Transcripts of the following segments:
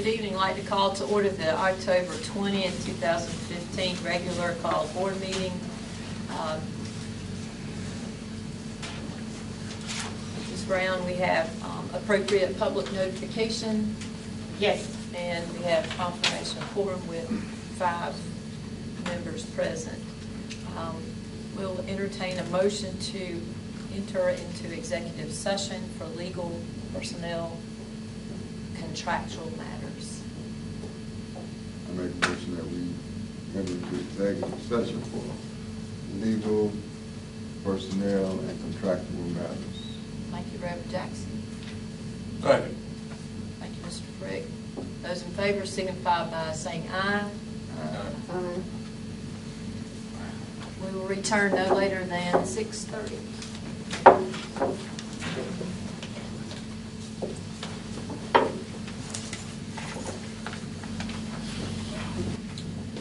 Good evening. I'd like to call to order the October 20th, 2015 regular call board meeting. Ms. Brown, we have appropriate public notification. Yes. And we have confirmation of quorum with 5 members present. We'll entertain a motion to enter into executive session for legal, personnel, contractual matters. I make a motion that we enter into executive session for legal, personnel, and contractual matters. Thank you, Reverend Jackson. Second. Thank you, Mr. Frick. Those in favor signify by saying aye. Aye. We will return no later than 6:30.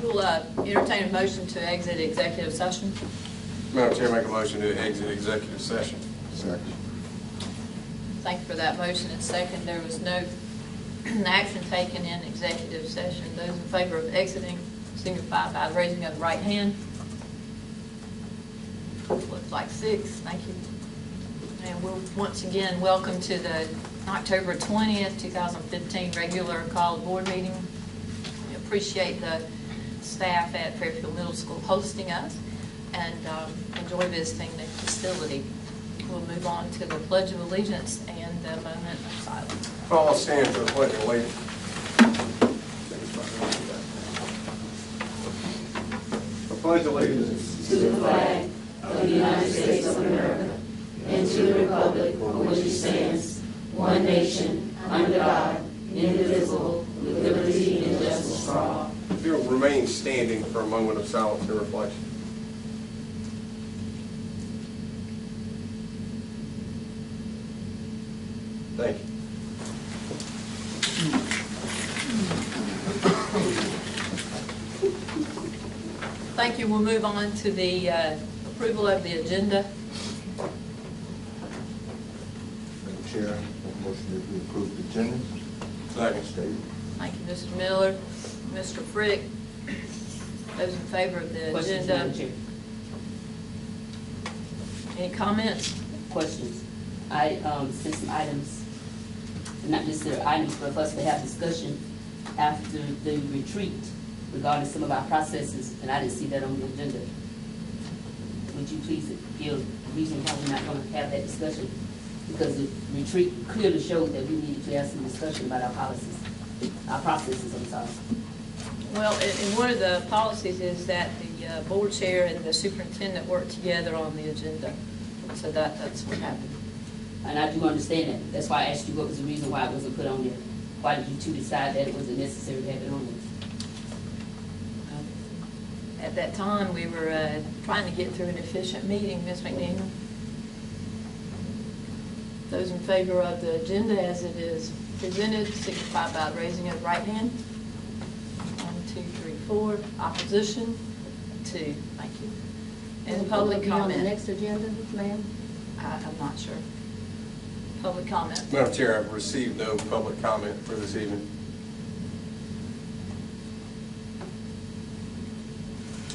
We'll entertain a motion to exit executive session. Madam Chair, make a motion to exit executive session. Second. Thank you for that motion and second. There was no action taken in executive session. Those in favor of exiting signify by raising of the right hand. Looks like 6. Thank you. And we'll once again welcome to the October 20th, 2015 regular call board meeting. We appreciate the staff at Fairfield Middle School hosting us and enjoy visiting the facility. We'll move on to the Pledge of Allegiance and the moment of silence. All stand for the Pledge of Allegiance. The Pledge of Allegiance To the flag of the United States of America and to the republic for which it stands, one nation, under God, indivisible, with liberty and justice for all. If you'll remain standing for a moment of silence and reflection. Thank you. Thank you. We'll move on to the approval of the agenda. Madam Chair, I motion that we approve the agenda. Second. Thank you, Mr. Miller. Mr. Frick, those in favor of the Questions, agenda? Madam Chair? Any comments? Questions. I sent some items, not necessarily items, but for us to have discussion after the retreat regarding some of our processes, and I didn't see that on the agenda. Would you please give the reason why we're not going to have that discussion? Because the retreat clearly showed that we needed to have some discussion about our policies, our processes, I'm sorry. Well, and one of the policies is that the board chair and the superintendent work together on the agenda. So that's what happened. And I do understand that. That's why I asked you what was the reason why it wasn't put on there. Why did you two decide that it wasn't necessary to have it on there? At that time, we were trying to get through an efficient meeting, Ms. McDaniel. Those in favor of the agenda as it is presented, signify by raising of the right hand. 1, 2, 3, 4. Opposition? 2. Thank you. And public comment. On the next agenda, ma'am? I'm not sure. Public comment. Madam Chair, I've received no public comment for this evening.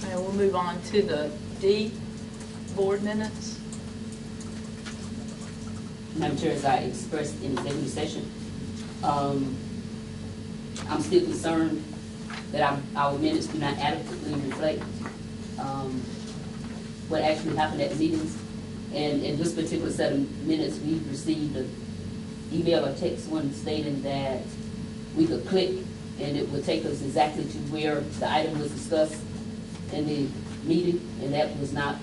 And we'll move on to the D, board minutes. Madam Chair, as I expressed in executive session, I'm still concerned that our minutes do not adequately reflect what actually happened at the meetings. And in this particular set of minutes, we received an email or text one stating that we could click and it would take us exactly to where the item was discussed in the meeting, and that was not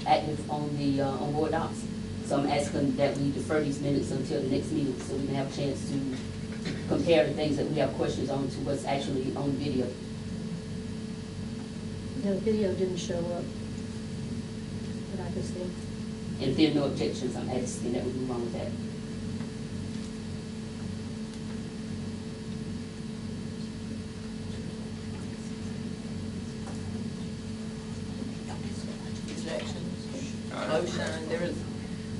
active on the on board docs. So I'm asking that we defer these minutes until the next meeting so we can have a chance to compare the things that we have questions on to what's actually on video. The video didn't show up, but I could see. And if there are no objections, I'm asking that we move on with that. Objections? Motion? There is.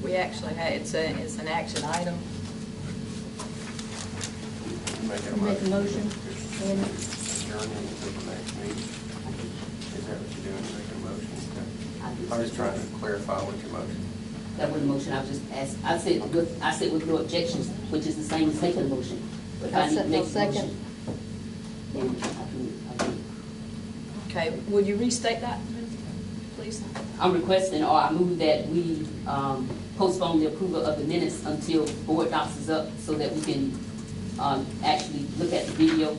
We actually had it's an action item. making a You make a motion. motion, and Adjourning until the next meeting. Is that what you're doing, making a motion? I I'm just trying to clarify what your motion. That was a motion, I was just asked, I said with no objections, which is the same as making a motion. But if I need to make a Second. motion, then I can. Okay, will you restate that, please? I'm requesting, or I move that we postpone the approval of the minutes until board docs is up so that we can actually look at the video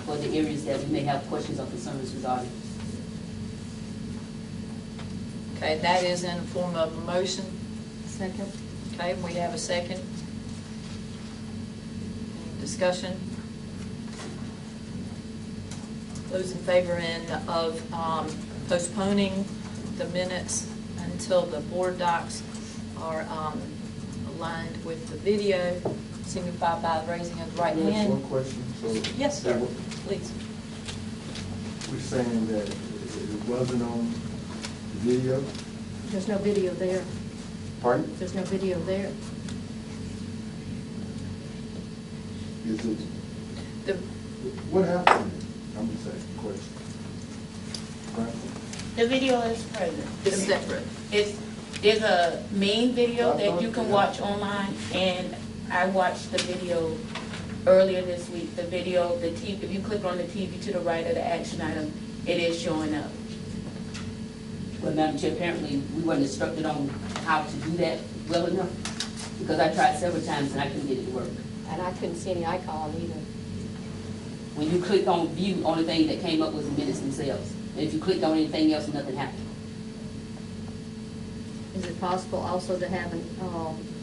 for the areas that we may have questions or concerns regarding. Okay, that is in the form of a motion. second. Okay, we have a second. Any discussion? Those in favor of postponing the minutes until the board docs are aligned with the video, signify by raising of the right Can I ask hand. one question? So Yes, sir, please. we're saying that it wasn't on the video? There's no video there. Pardon? There's no video there. Is it, The, what happened? I'm just asking a question. Right? The video is present. it's separate. There's a main video that you can watch online, and I watched the video earlier this week. The video, the TV, if you click on the TV to the right of the action item, it is showing up. Well, Madam Chair, apparently we weren't instructed on how to do that well enough, because I tried several times and I couldn't get it to work. And I couldn't see any icon either. When you clicked on view, only thing that came up was the minutes themselves. And if you clicked on anything else, nothing happened. Is it possible also to have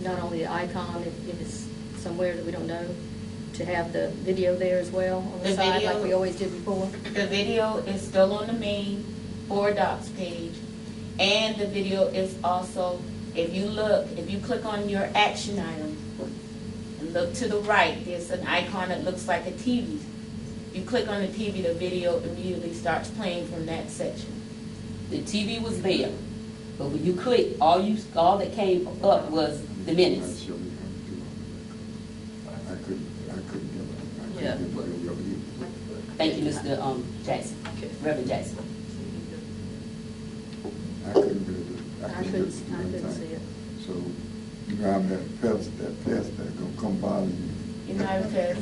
not only the icon, if it's somewhere that we don't know, to have the video there as well on the The side video- like we always did before? The video is still on the main board docs page, and the video is also, if you click on your action item and look to the right, there's an icon that looks like a TV. You click on the TV, the video immediately starts playing from that section. The TV was there, but when you click, all that came up was the minutes. I couldn't get it. Yeah. I couldn't get the video either. Thank you, Mr. Jackson, Reverend Jackson. I couldn't get it. I couldn't see it. So, you know, I'm that pest that's gonna come bother you. You know, because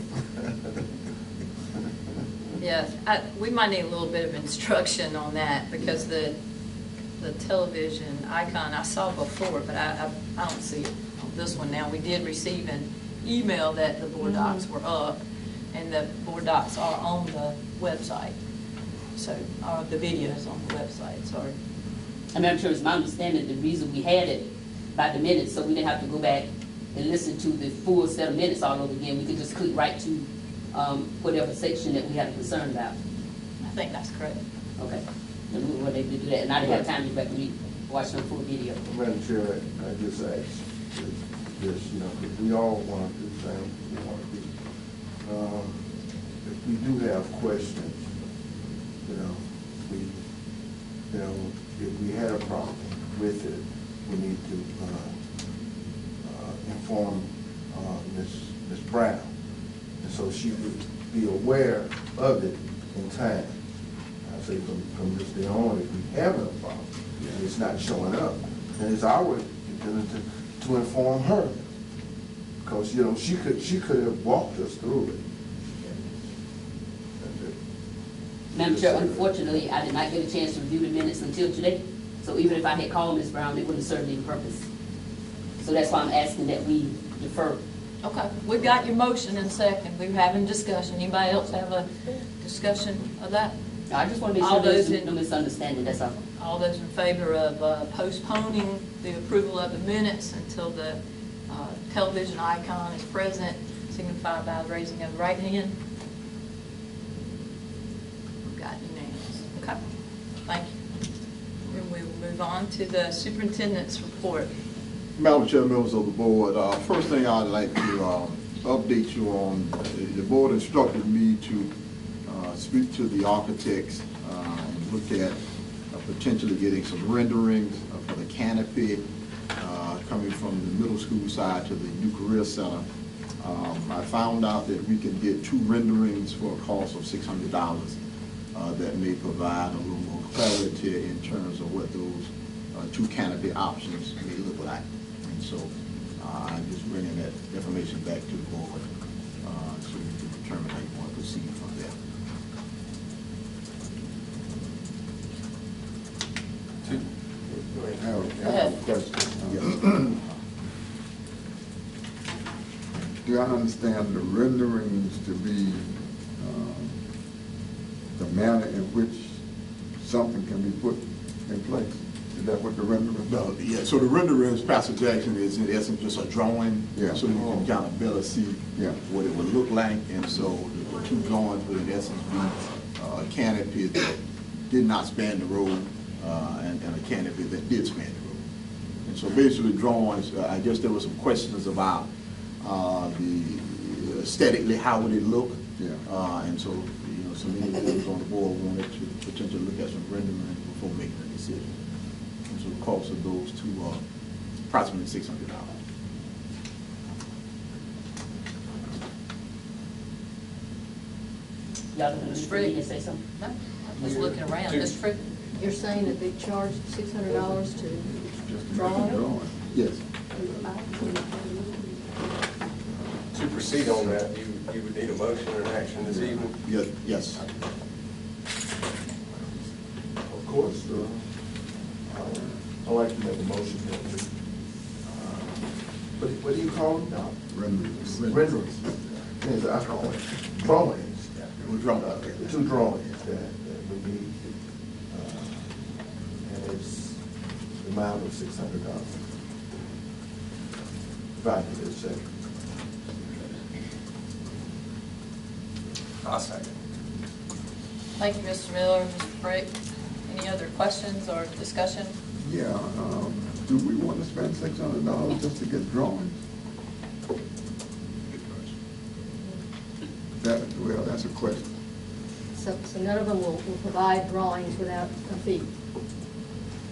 Yeah, we might need a little bit of instruction on that, because the television icon I saw before, but I don't see it on this one now. We did receive an email that the board docs were up, and the board docs are on the website. So, the video's on the website, sorry. And Madam Chair, it's my understanding the reason we had it by the minutes, so we didn't have to go back and listen to the full set of minutes all over again. We could just click right to whatever section that we had a concern about. I think that's correct. Okay. And we were able to do that, and I didn't have time to go back and watch the full video. Madam Chair, I just asked this, you know, because we all want to do things we want to do. If we do have questions, you know, if we had a problem with it, we need to inform Ms. Brown, and so she would be aware of it in time. I say from this day on, if we have a problem, and it's not showing up, then it's our duty to inform her, because you know she could have walked us through it. That's it. Madam Chair, unfortunately, I did not get a chance to review the minutes until today, so even if I had called Ms. Brown, it wouldn't serve any purpose. So that's why I'm asking that we defer. Okay, we've got your motion in second. We're having discussion. Anybody else have a discussion of that? I just want to make All sure there's those in- no misunderstanding, that's all. All those in favor of postponing the approval of the minutes until the television icon is present, signify by raising of the right hand. We've got unanimous. Okay, thank you. And we will move on to the superintendent's report. Madam Chair, members of the board, first thing I'd like to update you on, the board instructed me to speak to the architects and look at potentially getting some renderings for the canopy coming from the middle school side to the new career center. I found out that we can get 2 renderings for a cost of $600 that may provide a little more clarity in terms of what those 2 canopy options may look like. And so I'm just bringing that information back to the board so we can determine how you want to proceed from there. I have a question. Do I understand the renderings to be the manner in which something can be put in place? Is that what the rendering? No, yeah, so the renderings, Pastor Jackson, is in essence just a drawing, Yeah. so you can kind of better see Yeah. what it would look like. And so the 2 drawings would in essence be a canopy that did not span the road and a canopy that did span the road. And so basically drawings, I guess there were some questions about the aesthetically, how would it look? Yeah. And so, you know, some individuals on the board wanted to potentially look at some renderings before making a decision. And so the cost of those 2 are approximately $600. Y'all gonna Ms. need Frick? me to say something? No, I'm just looking around. Mr. Frick? You're saying that they charge $600 to Just to draw make a it? drawing. Yes. To proceed on that, you would need a motion or an action this evening? Yes, yes. Of course, I'd like to make a motion that we, what do you call them now? Renderings. Renderings. Yes, I call it drawings. We're drawing. The 2 drawings that we need, and it's the amount of $600. Right, it's second. I'll second. Thank you, Mr. Miller, Mr. Frick. Any other questions or discussion? Yeah, do we want to spend $600 just to get drawings? Well, that's a question. So none of them will provide drawings without a fee?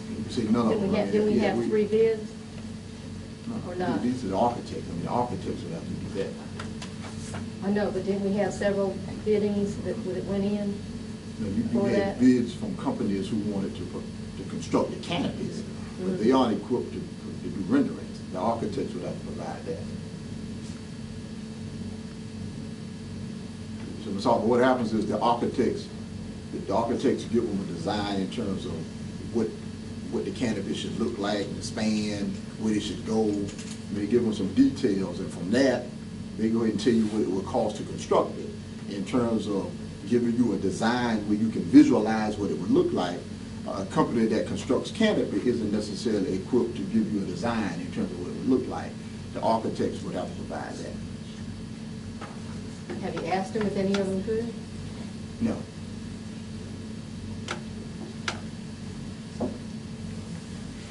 You say none of them. Didn't we Yeah, have 3 bids? no, or not? These are the architects. I mean, the architects would have to do that. I know, but didn't we have several biddings that went in? You know, you For had that? bids from companies who wanted to construct the canopies, but they aren't equipped to do renderings. The architects would have to provide that. So, Ms. Harper, what happens is the architects give them a design in terms of what the canopy should look like, the span, where it should go. They give them some details, and from that, they go ahead and tell you what it would cost to construct it in terms of giving you a design where you can visualize what it would look like. A company that constructs canopy isn't necessarily equipped to give you a design in terms of what it would look like. The architects would have to provide that. Have you asked them if any of them could? No.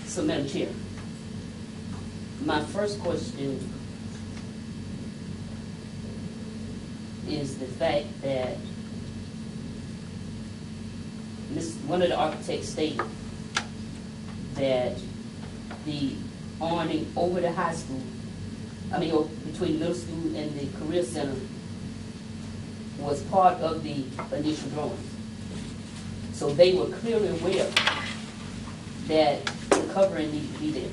So, Madam Chair, my first question is the fact that one of the architects stated that the awning over the high school, or between middle school and the career center, was part of the initial drawings. So they were clearly aware that the covering needed to be there.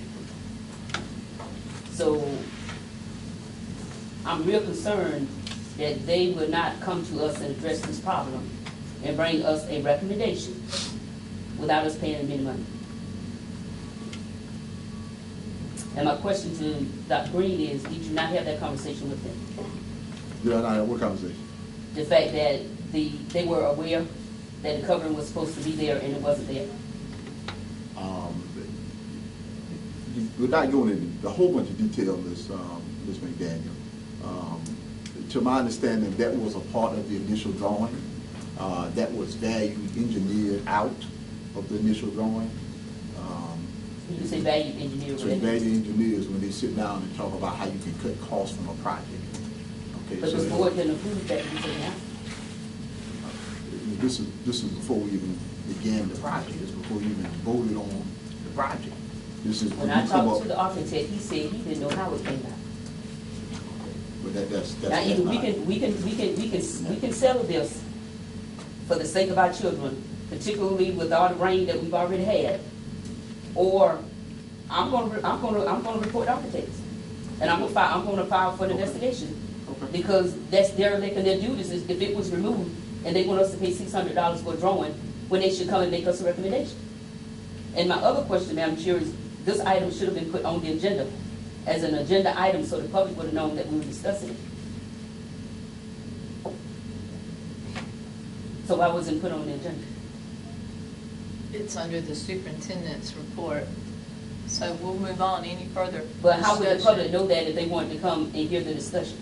So I'm real concerned that they will not come to us and address this problem and bring us a recommendation without us paying them any money. And my question to Dr. Green is, did you not have that conversation with them? Did I not have what conversation? The fact that they were aware that the covering was supposed to be there and it wasn't there. Without going into a whole bunch of detail, Ms. McDaniel, to my understanding, that was a part of the initial drawing. That was value engineered out of the initial drawing. You say value engineer. So value engineers, when they sit down and talk about how you can cut costs from a project. Okay, But so this board didn't approve that until now. this is before we even began the project. It's before we even voted on the project. This is When I talked to the architect, he said he didn't know how it came out. But that's. Now, either we can settle this for the sake of our children, particularly with all the rain that we've already had, or I'm gonna report architects, and I'm gonna file for an investigation. Okay. Because that's derelict in their duties. If it was removed and they want us to pay $600 for a drawing, when they should come and make us a recommendation. And my other question, Madam Chair, is this item should have been put on the agenda as an agenda item so the public would have known that we were discussing it. So why wasn't it put on the agenda? It's under the superintendent's report, so we'll move on. Any further But how would the discussion? public know that if they wanted to come and hear the discussion?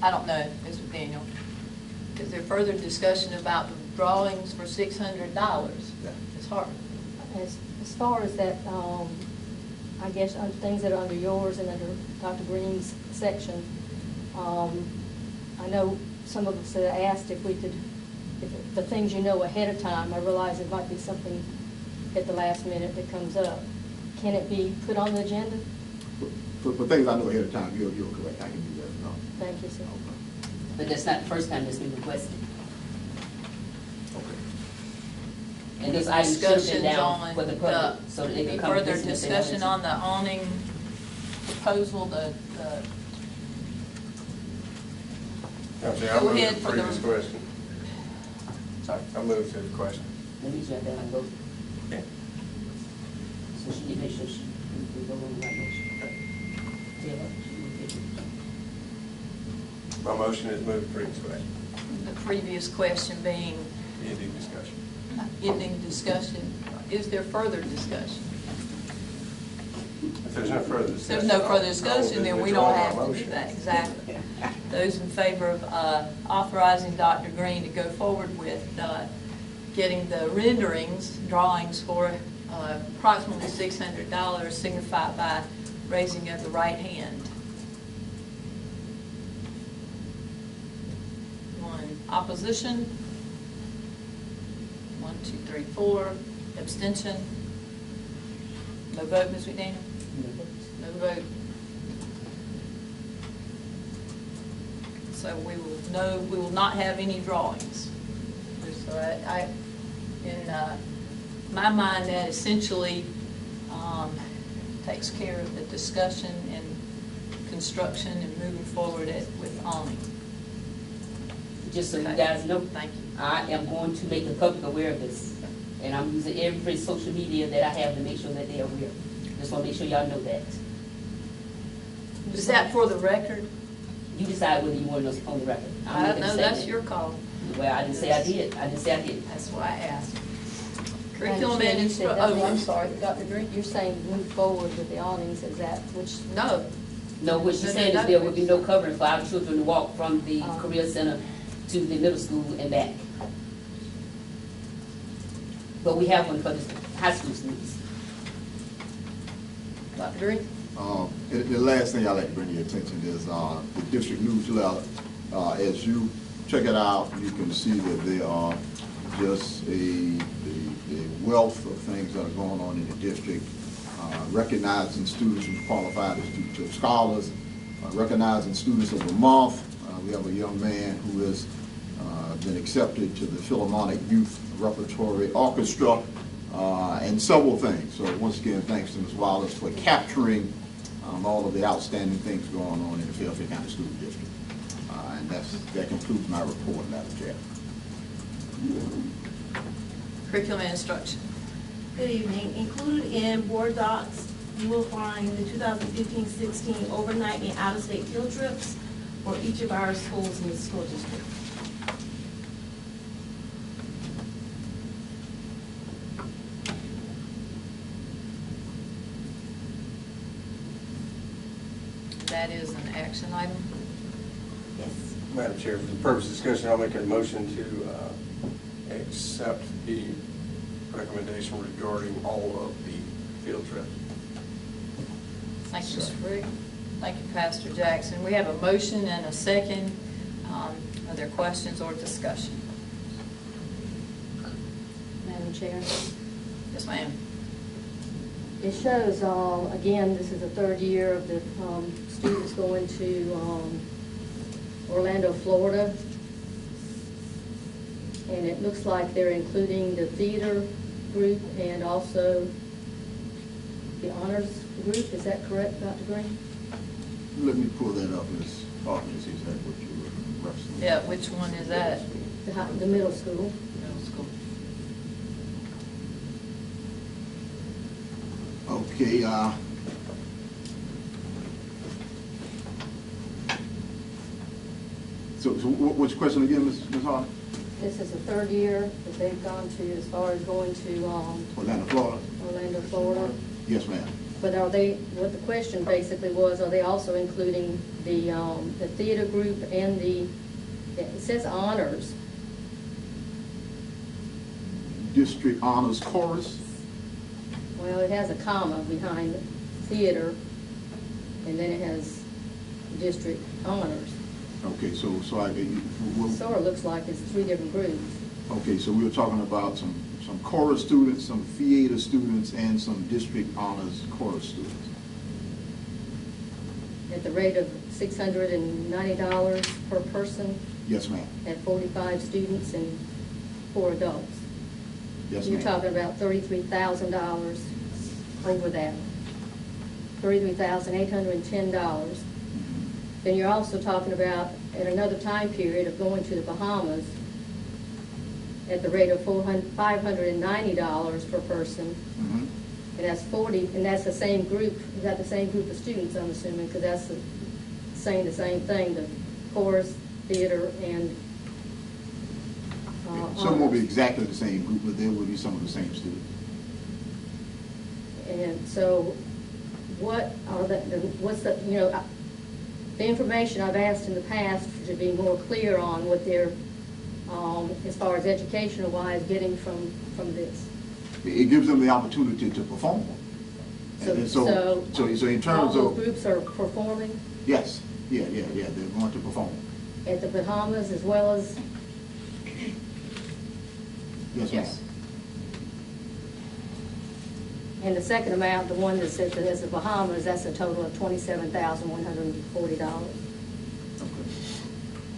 I don't know, Mr. Daniel. Is there further discussion about the drawings for $600? Yeah. It's hard. As far as that, I guess, things that are under yours and under Dr. Green's section, I know some of us had asked if we could, if the things you know ahead of time, I realize it might be something at the last minute that comes up. Can it be put on the agenda? For things I know ahead of time, you're correct, I can do that, no. Thank you, sir. But that's not the first time that's been requested. And this item should have been Discussions down on for the public, the- so that they any can come further visit if they want discussion to. on the awning proposal, Madam Chair, I Go move ahead to for approve the- this question. sorry. I move to the question. Let me jump down and go. Okay. So she can make sure we go on the right motion. Taylor, she will get it. My motion is move to approve this question. The previous question being Ending discussion. ending discussion. Is there further discussion? If there's no further If discussion. there's no further I'll discussion, then we withdraw don't my have to do motion. that. Exactly. Those in favor of authorizing Dr. Green to go forward with getting the renderings, drawings for approximately $600 signify by raising of the right hand. One. Opposition? 1, 2, 3, 4. Abstention? No vote, Ms. McDaniel? No vote. So we will not have any drawings. So in my mind, that essentially takes care of the discussion and construction and moving forward with awning. Just so you Okay. guys know, Thank you. I am going to make the public aware of this. And I'm using every social media that I have to make sure that they're aware. Just want to make sure y'all know that. Is that for the record? You decide whether you want us on the record. I'm I not don't gonna know, say that's that. your call. Well, I didn't say I did. I didn't say I did. That's why I asked. Madam Curriculum Chair, and you said instruction. that- I'm sorry, Dr. Green, you're saying move forward with the awnings, is that, which, No. No, what she's No, saying no, is there will be no covering for our children to walk from the Oh. career center to the middle school and back. But we have one for the high school students. Dr. Green? The last thing I'd like to bring to your attention is the district newsletter. As you check it out, you can see that there are just a wealth of things that are going on in the district, recognizing students who qualified as future scholars, recognizing students of the month. We have a young man who has been accepted to the Philharmonic Youth Repertory Orchestra, and several things. So once again, thanks to Ms. Wallace for capturing all of the outstanding things going on in the Fairfield County School District. And that concludes my report, Madam Chair. Curriculum and instruction. Good evening. Included in board docs, you will find the 2015-16 overnight and out-of-state field trips for each of our schools in the school district. That is an action item. Yes. Madam Chair, for the purpose of discussion, I'll make a motion to accept the recommendation regarding all of the field trips. Thank you, Mr. Rick. Thank you, Pastor Jackson. We have a motion and a second. Are there questions or discussion? Madam Chair. Yes, ma'am. It shows, again, this is the third year of the students going to Orlando, Florida. And it looks like they're including the theater group and also the honors group. Is that correct, Dr. Green? Let me pull that up, Ms. Hawkins, is that what you were referencing? Yeah, which one is that? The middle school. Middle school. Okay, so what's your question again, Ms. Hart? This is the third year that they've gone to, as far as going to Orlando, Florida? Orlando, Florida. Yes, ma'am. But are they, what the question basically was, are they also including the theater group and it says honors. District Honors Chorus? Well, it has a comma behind theater, and then it has district honors. Okay, so I, Sort of looks like it's three different groups. okay, so we were talking about some chorus students, some theater students, and some district honors chorus students. At the rate of $690 per person, Yes, ma'am. at 45 students and 4 adults. Yes, You're ma'am. talking about $33,000 over that. $33,810. Then you're also talking about, at another time period, of going to the Bahamas at the rate of $590 per person. Mhm. And that's 40, and that's the same group, you got the same group of students, I'm assuming, because that's saying the same thing, the chorus, theater, and Some will be honors. exactly the same group, but there will be some of the same students. And so, what are what's the, the information I've asked in the past to be more clear on what they're, as far as educational wise, getting from this. It gives them the opportunity to perform. And so in terms all of, those groups are performing yes, yeah, they're going to perform. at the Bahamas as well as, Yes, ma'am. Yes. and the second amount, the one that says that is the Bahamas, that's a total of $27,140. Okay.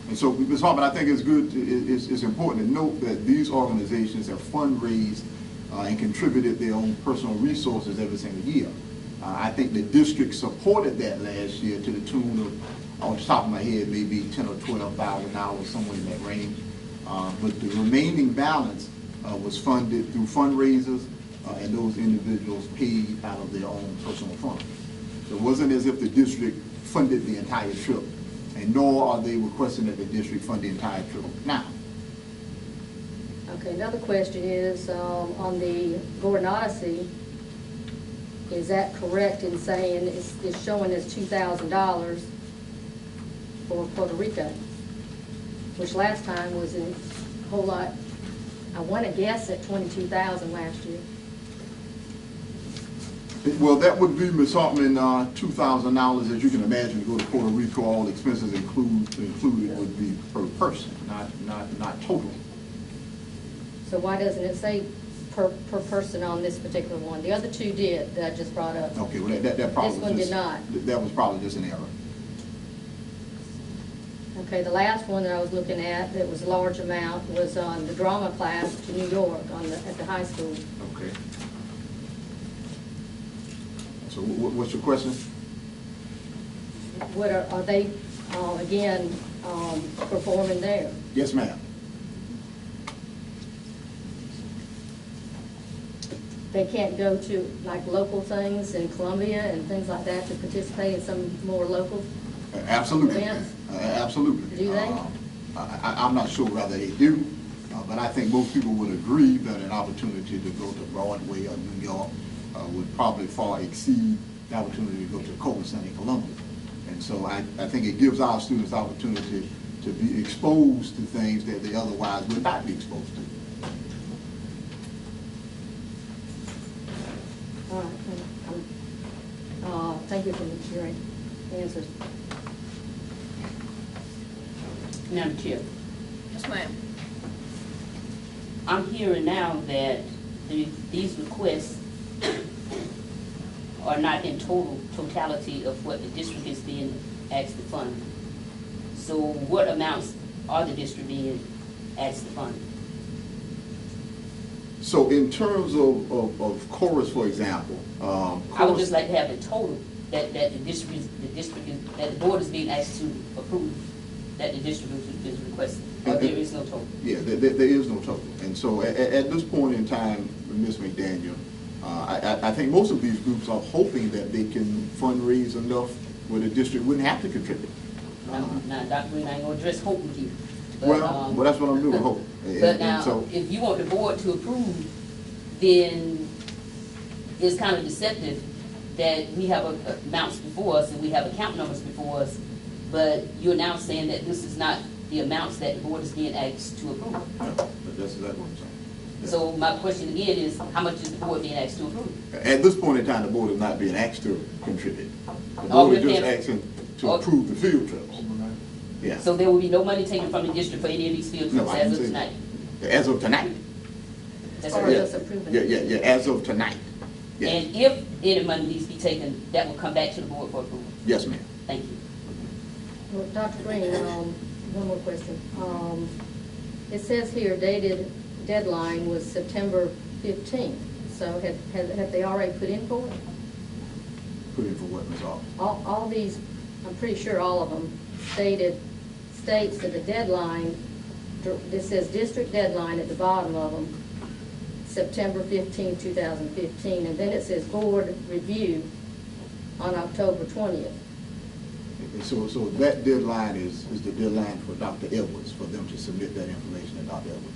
And so, Ms. Hartman, I think it's good, it's important to note that these organizations have fundraised and contributed their own personal resources every single year. I think the district supported that last year to the tune of, off the top of my head, maybe $10,000 or $12,000, somewhere in that range. But the remaining balance was funded through fundraisers, and those individuals paid out of their own personal funds. So it wasn't as if the district funded the entire trip, and nor are they requesting that the district fund the entire trip now. Okay, another question is, on the Gordon Odyssey, is that correct in saying it's showing as $2,000 for Puerto Rico, which last time was a whole lot, I want to guess at $22,000 last year. Well, that would be, Ms. Hartman, $2,000, as you can imagine, to go to Puerto Rico, all expenses included would be per person, not total. So why doesn't it say per person on this particular one? The other two did, that I just brought up. Okay, well, that probably This one did not. That was probably just an error. Okay, the last one that I was looking at that was a large amount was on the drama class to New York at the high school. Okay. So what's your question? What are they, again, performing there? Yes, ma'am. They can't go to like local things in Columbia and things like that to participate in some more local Absolutely. events? Absolutely. Do they? I'm not sure whether they do, but I think most people would agree that an opportunity to go to Broadway or New York would probably far exceed the opportunity to go to Culver Center in Columbia. And so I think it gives our students the opportunity to be exposed to things that they otherwise would not be exposed to. All right, thank you for your answers. Madam Chair, Yes, ma'am. I'm hearing now that these requests are not in totality of what the district is being asked to fund. So what amounts are the district being asked to fund? So in terms of chorus, for example, I would chorus- just like to have the total that the district, that the board is being asked to approve, that the district is requesting, or there is no total. Yeah, there is no total. And so at this point in time, Ms. McDaniel, I think most of these groups are hoping that they can fundraise enough where the district wouldn't have to contribute. Now, Dr. Green, I ain't gonna address hope with you. But, Well, that's what I'm doing, hope. But And now, so- if you want the board to approve, then it's kind of deceptive that we have amounts before us and we have account numbers before us, but you're now saying that this is not the amounts that the board is being asked to approve. No, but that's exactly what I'm saying. Yeah. So my question again is, how much is the board being asked to approve? At this point in time, the board is not being asked to contribute. The Oh, board is we're just paying- asking to Oh. approve the field trips. Yeah. So there will be no money taken from the district for any of these field No, trips I as didn't of say tonight? that. As of tonight. That's Or correct. just approving Yeah, it. yeah, as of tonight. Yes, And if any money needs to be taken, that will come back to the board for approval. yes, ma'am. Thank you. Well, Dr. Green, one more question. It says here dated deadline was September 15th. So have they already put in for it? Put in for what, Ms. August? All these, I'm pretty sure all of them states that the deadline, this says district deadline at the bottom of them, September 15, 2015, and then it says board review on October 20th. And so that deadline is the deadline for Dr. Edwards, for them to submit that information to Dr. Edwards.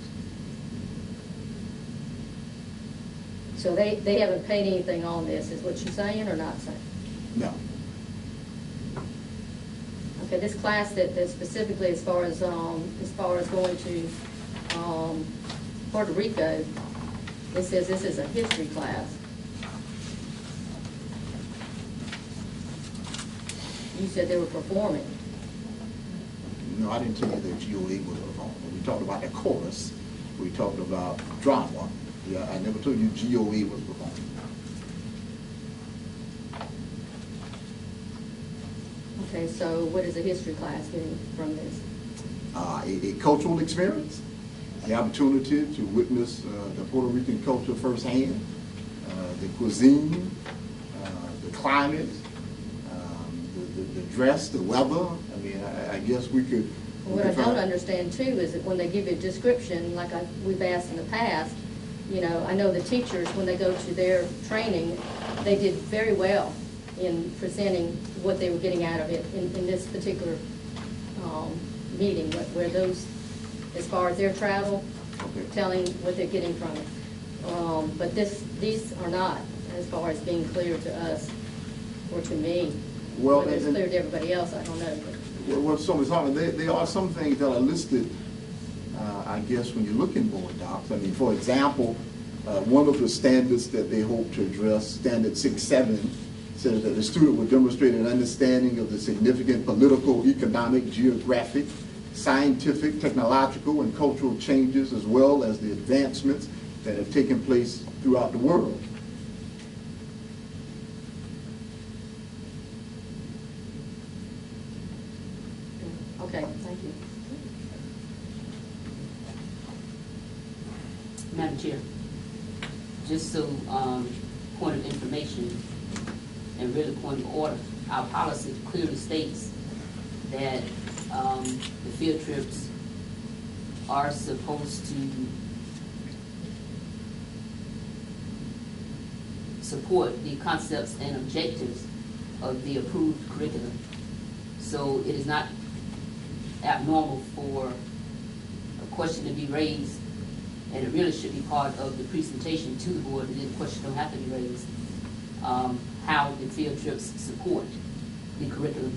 So they haven't paid anything on this, is what you're saying or not saying? No. Okay, this class that specifically as far as going to Puerto Rico, it says this is a history class. You said they were performing. No, I didn't tell you that GOA was performing. We talked about the chorus. We talked about drama. Yeah, I never told you GOA was performing. Okay, so what is a history class getting from this? A cultural experience, the opportunity to witness the Puerto Rican culture firsthand, the cuisine, the climate, the dress, the weather. I mean, I guess we could. What I don't understand too is that when they give you a description, like we've asked in the past, you know, I know the teachers, when they go to their training, they did very well in presenting what they were getting out of it in this particular meeting, where those, as far as their travel, Okay. telling what they're getting from it. But these are not, as far as being clear to us or to me. Well, Whether it's and- clear to everybody else, I don't know. Well, so Ms. Hartman, there are some things that are listed, I guess, when you look in board docs. I mean, for example, one of the standards that they hope to address, Standard 6-7, says that the student will demonstrate an understanding of the significant political, economic, geographic, scientific, technological, and cultural changes, as well as the advancements that have taken place throughout the world. Okay, thank you. Madam Chair, just so, point of information and really point of order, our policy clearly states that the field trips are supposed to support the concepts and objectives of the approved curriculum. So it is not abnormal for a question to be raised, and it really should be part of the presentation to the board, and then the question don't have to be raised, how the field trips support the curriculum.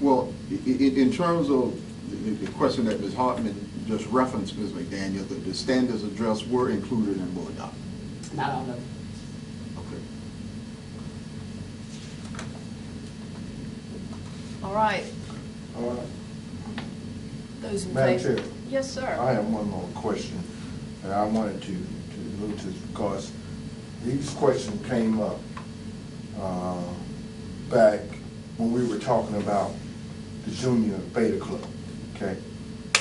Well, in terms of the question that Ms. Hartman just referenced, Ms. McDaniel, the standards addressed were included in board doc. Not all of them. Okay. All right, All right. those in Madam favor? Chair. Yes, sir. I have one more question, and I wanted to look to, because these questions came up back when we were talking about the junior beta club, okay?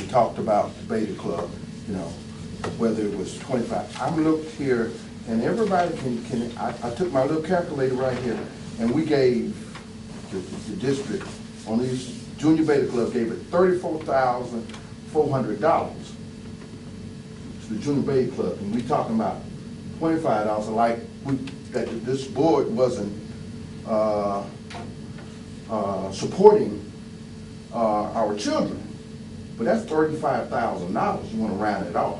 We talked about the beta club, you know, whether it was 25. I'm looked here, and everybody I took my little calculator right here, and we gave the district on these junior beta club gave it $34,400 to the junior beta club, and we talking about $25, like that this board wasn't supporting our children. But that's $35,000. You want to round it off,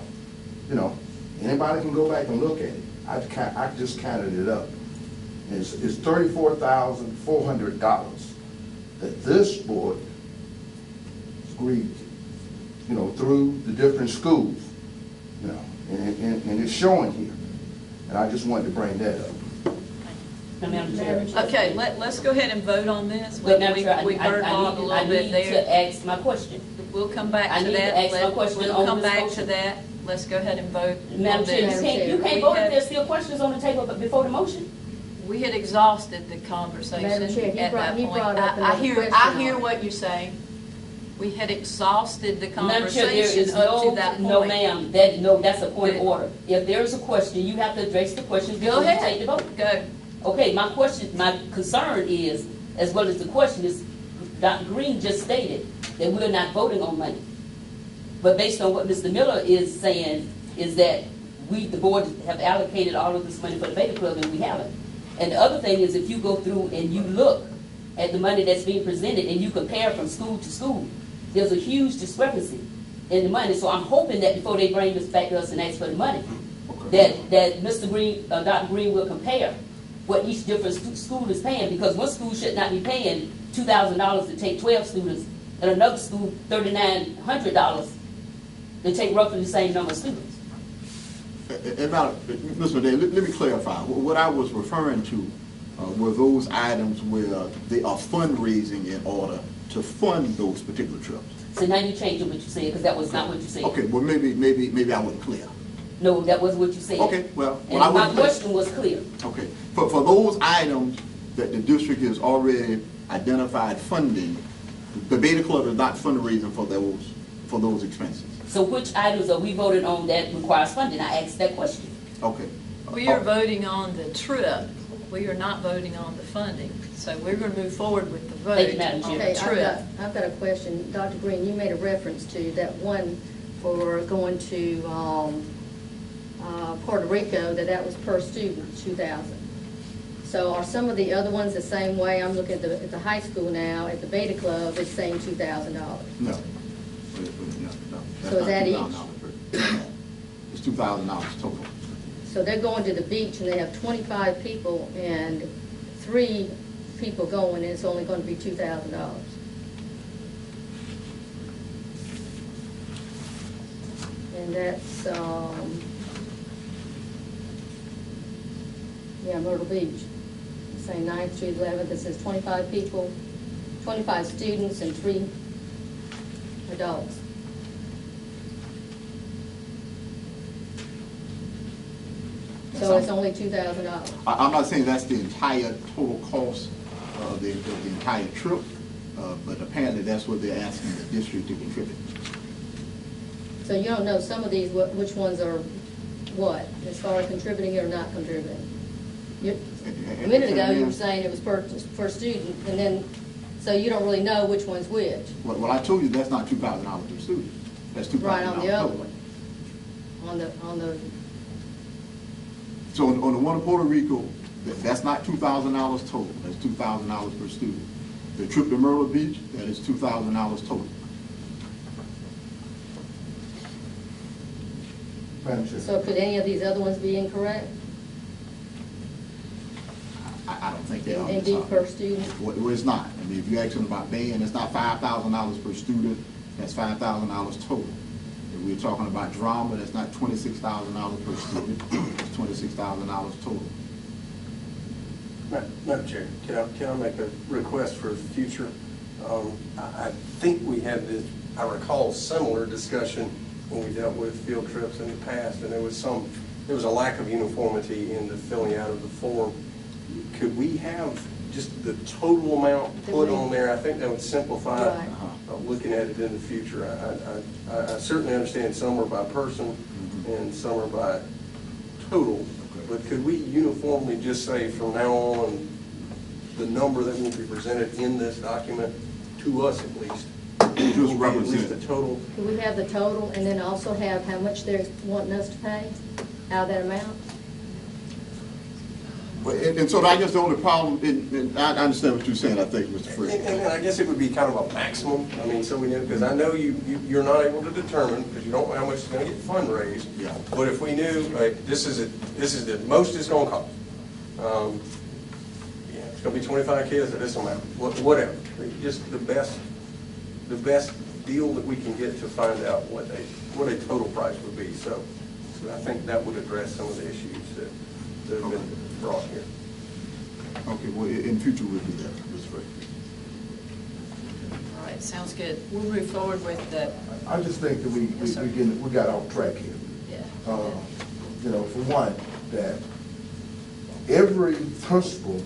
you know. Anybody can go back and look at it. I just counted it up. It's $34,400 that this board agreed, you know, through the different schools, you know, and it's showing here. And I just wanted to bring that up. Madam Chair. Okay, let's go ahead and vote on this. But Madam Chair, We heard Bob a little bit I there. need to ask my question. We'll come back I to need that. to ask my question We'll on come this back to motion. that. Let's go ahead and vote Madam on Chair, this. you can't We vote if had- there's still questions on the table before the motion. We had exhausted the conversation Madam Chair, he at brought- that he point. brought up I another hear question. what you're saying. We had exhausted the Madam Chair, there conversation is up to that point. no ma'am, that's a point of order. If there's a question, you have to address the question Go before you ahead. take the vote. Go. Okay, my concern is, as well as the question is, Dr. Green just stated that we're not voting on money. But based on what Mr. Miller is saying, is that the board have allocated all of this money for the Beta Club and we haven't. And the other thing is, if you go through and you look at the money that's being presented and you compare from school to school, there's a huge discrepancy in the money. So I'm hoping that before they bring this back to us and ask for the money, that Mr. Green, Dr. Green will compare what each different school is paying, because one school should not be paying $2,000 to take 12 students, and another school $3,900 to take roughly the same number of students. Mr. Day, let me clarify. What I was referring to were those items where they are fundraising in order to fund those particular trips. So now you're changing what you said, because that was not what you said. Okay, well, maybe I wasn't clear. No, that was what you said. Okay, well, And I my wasn't clear. question was clear. Okay, for those items that the district has already identified funding, the Beta Club is not fundraising for those expenses. So which items are we voting on that requires funding? I asked that question. Okay. We are voting on the trip. We are not voting on the funding. So we're going to move forward with the vote Thank you, Madam on Chair. the Okay, trip. I've got a question. Dr. Green, you made a reference to that one for going to Puerto Rico, that was per student, $2,000. So are some of the other ones the same way? I'm looking at the high school now, at the Beta Club, it's saying $2,000. No. So is that each? It's $2,000 total. So they're going to the beach and they have 25 people and 3 people going, and it's only going to be $2,000. And that's, Myrtle Beach. It's saying 9th to 11th, it says 25 people, 25 students and 3 adults. So it's only $2,000. I'm not saying that's the entire total cost of the entire trip, but apparently that's what they're asking the district to contribute. So you don't know some of these, which ones are what, as far as contributing or not contributing? A minute ago, you were saying it was per student, and then, so you don't really know which one's which. Well, I told you that's not $2,000 per student. That's $2,000 Right, on the other total. one. On the, So on the one in Puerto Rico, that's not $2,000 total. That's $2,000 per student. The trip to Myrtle Beach, that is $2,000 total. Madam Chair. so could any of these other ones be incorrect? I don't think they are. And be per student? Well, it's not. I mean, if you're asking about band, it's not $5,000 per student. That's $5,000 total. If we're talking about drama, that's not $26,000 per student. It's $26,000 total. Madam Chair, can I make a request for the future? I think we had this, I recall similar discussion when we dealt with field trips in the past, and there was a lack of uniformity in the filling out of the form. Could we have just the total amount put on there, I think that would simplify Right. looking at it in the future. I certainly understand some are by person and some are by total, but could we uniformly just say from now on, the number that will be presented in this document, to us at least, Just will be at represent. least the total? Could we have the total and then also have how much they're wanting us to pay out of that amount? And so I guess the only problem, and I understand what you're saying, I think, Mr. Fred. And I guess it would be kind of a maximum, I mean, so we know, because I know you're not able to determine, because you don't know how much is gonna get fundraised. Yeah. But if we knew, like, this is the most it's gonna cost. Yeah, it's gonna be 25 kids at this amount, whatever. Just the best deal that we can get to find out what a total price would be. So I think that would address some of the issues that have been brought here. Okay, well, in future we'll do that, Mr. Fred. All right, sounds good. We'll move forward with the, I just think that Yes, sir. we got off track here. yeah. You know, for one, that every principal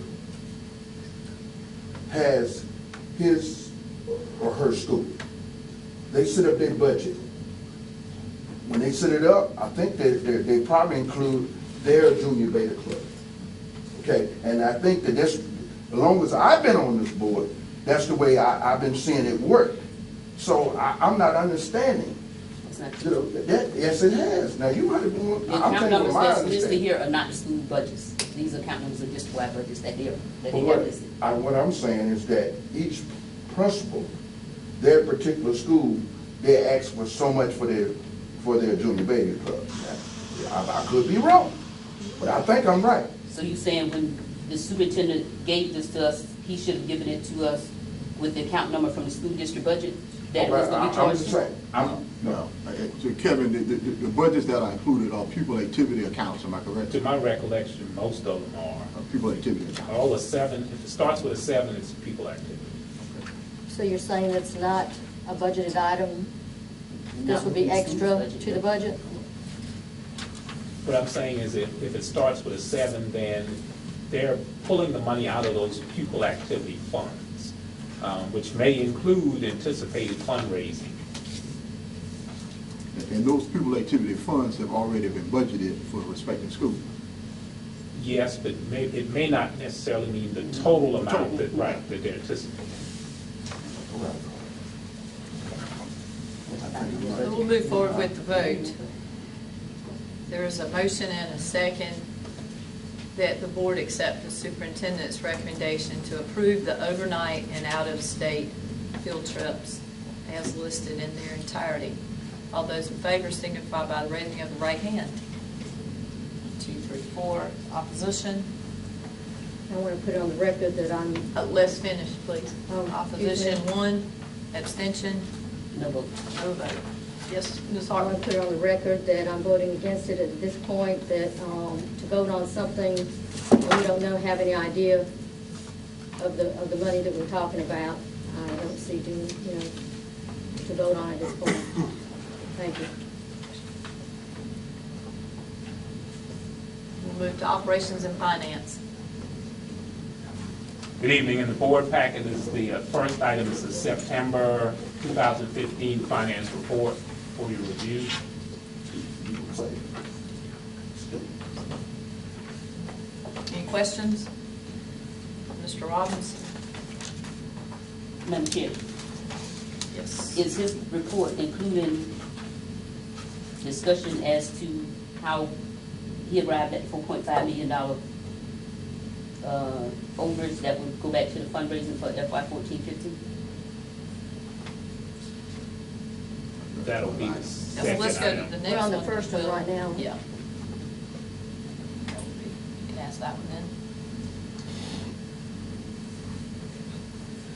has his or her school. They set up their budget. When they set it up, I think they probably include their junior beta club. Okay, and I think that that's, as long as I've been on this board, that's the way I've been seeing it work. So I'm not understanding. It's not You know, yes, it has. Now, you might have been, The I'm account telling you numbers my that's listed understanding. here are not the school budgets. These account numbers are district-wide budgets that they But have listed. what I'm saying is that each principal, their particular school, they ask for so much for their junior baby club. I could be wrong, but I think I'm right. So you saying when the superintendent gave this to us, he should have given it to us with the account number from the school district budget? That was going to be I'm charged just to? saying, no. So Kevin, the budgets that are included are pupil activity accounts, am I correct? To my recollection, most of them are. Pupil activity accounts. All the 7, if it starts with a 7, it's people activity. So you're saying that's not a budgeted item? This Not would be within the school's extra budget, to yeah. the budget? What I'm saying is if it starts with a 7, then they're pulling the money out of those pupil activity funds, which may include anticipated fundraising. And those pupil activity funds have already been budgeted for the respective school. Yes, but it may not necessarily mean the total amount that they're anticipating. So we'll move forward with the vote. There is a motion and a second that the board accept the superintendent's recommendation to approve the overnight and out-of-state field trips as listed in their entirety. All those in favor signify by the raising of the right hand. 2, 3, 4. Opposition? I want to put it on the record that I'm, Let's finish, please. Oh, Opposition, excuse me. 1. Abstention? No vote. No vote. Yes, Ms. I want Hartman? to put it on the record that I'm voting against it at this point, that to vote on something that we don't know, have any idea of the money that we're talking about, I don't see to vote on at this point. Thank you. We'll move to operations and finance. Good evening. In the board packet is the first item is the September 2015 finance report for your review. Any questions? Mr. Robbins? Madam Chair, Yes. is his report including discussion as to how he arrived at $4.5 million overs that would go back to the fundraising for FY 14-15? That'll be the Let's second go to item. the next one. We're on the first one right now. Yeah. You can ask that one then.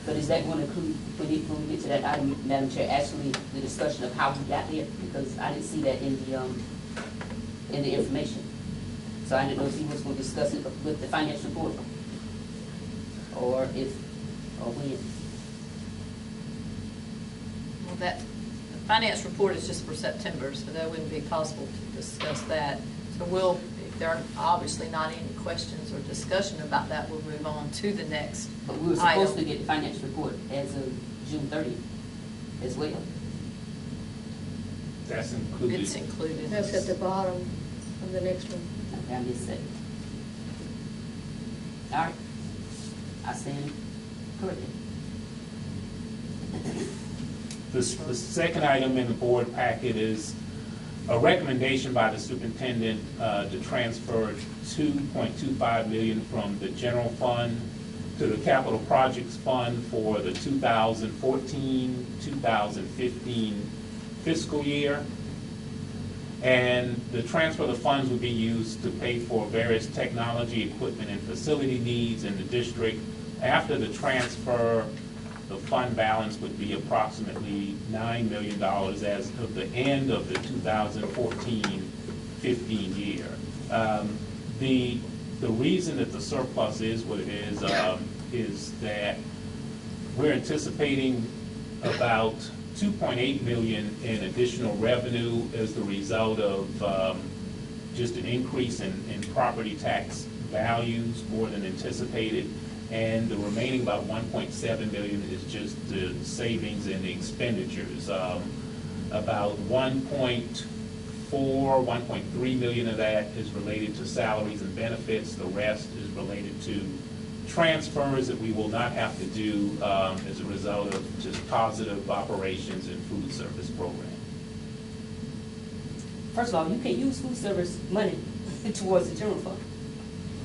But is that going to include, when we get to that item, Madam Chair, actually the discussion of how we got there? Because I didn't see that in the information. So I didn't know if he was going to discuss it with the finance report, or when. Well, that, the finance report is just for September, so that wouldn't be possible to discuss that. So we'll, if there are obviously not any questions or discussion about that, we'll move on to the next But we were supposed to item. get the financial report as of June 30th as well. That's included. It's included. That's at the bottom of the next one. Okay, I missed that. All right. I stand corrected. The second item in the board packet is a recommendation by the superintendent to transfer $2.25 million from the general fund to the capital projects fund for the 2014-2015 fiscal year. And the transfer of the funds would be used to pay for various technology, equipment, and facility needs in the district. After the transfer, the fund balance would be approximately $9 million as of the end of the 2014-15 year. The reason that the surplus is what it is that we're anticipating about $2.8 million in additional revenue as the result of just an increase in property tax values more than anticipated. And the remaining about $1.7 million is just the savings in the expenditures. About $1.3 million of that is related to salaries and benefits. The rest is related to transfers that we will not have to do as a result of just positive operations in food service program. First of all, you can use food service money towards the general fund.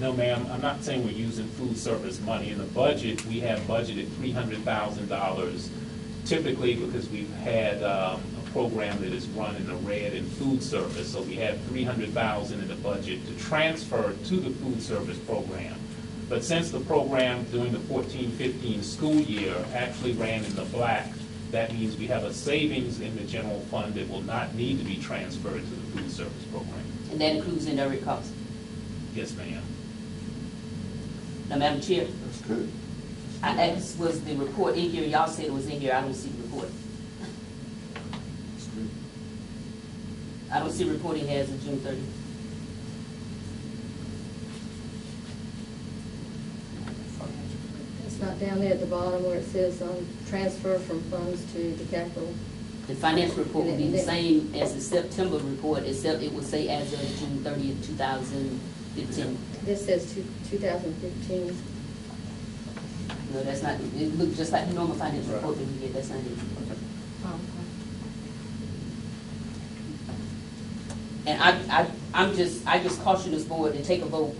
No, ma'am, I'm not saying we're using food service money. In the budget, we have budgeted $300,000 typically because we've had a program that is run in the red in food service. So we have $300,000 in the budget to transfer to the food service program. But since the program during the 14-15 school year actually ran in the black, that means we have a savings in the general fund that will not need to be transferred to the food service program. And that includes indirect costs. Yes, ma'am. Now, Madam Chair, That's good. I asked, was the report in here? Y'all said it was in here. I don't see the report. That's good. I don't see reporting as of June 30th. It's not down there at the bottom where it says transfer from funds to the capital. The financial report will be the same as the September report, except it will say as of June 30th, 2015. This says 2015. No, that's not, it looks just like the normal financial report that we get, that's not it. And I just caution this board to take a vote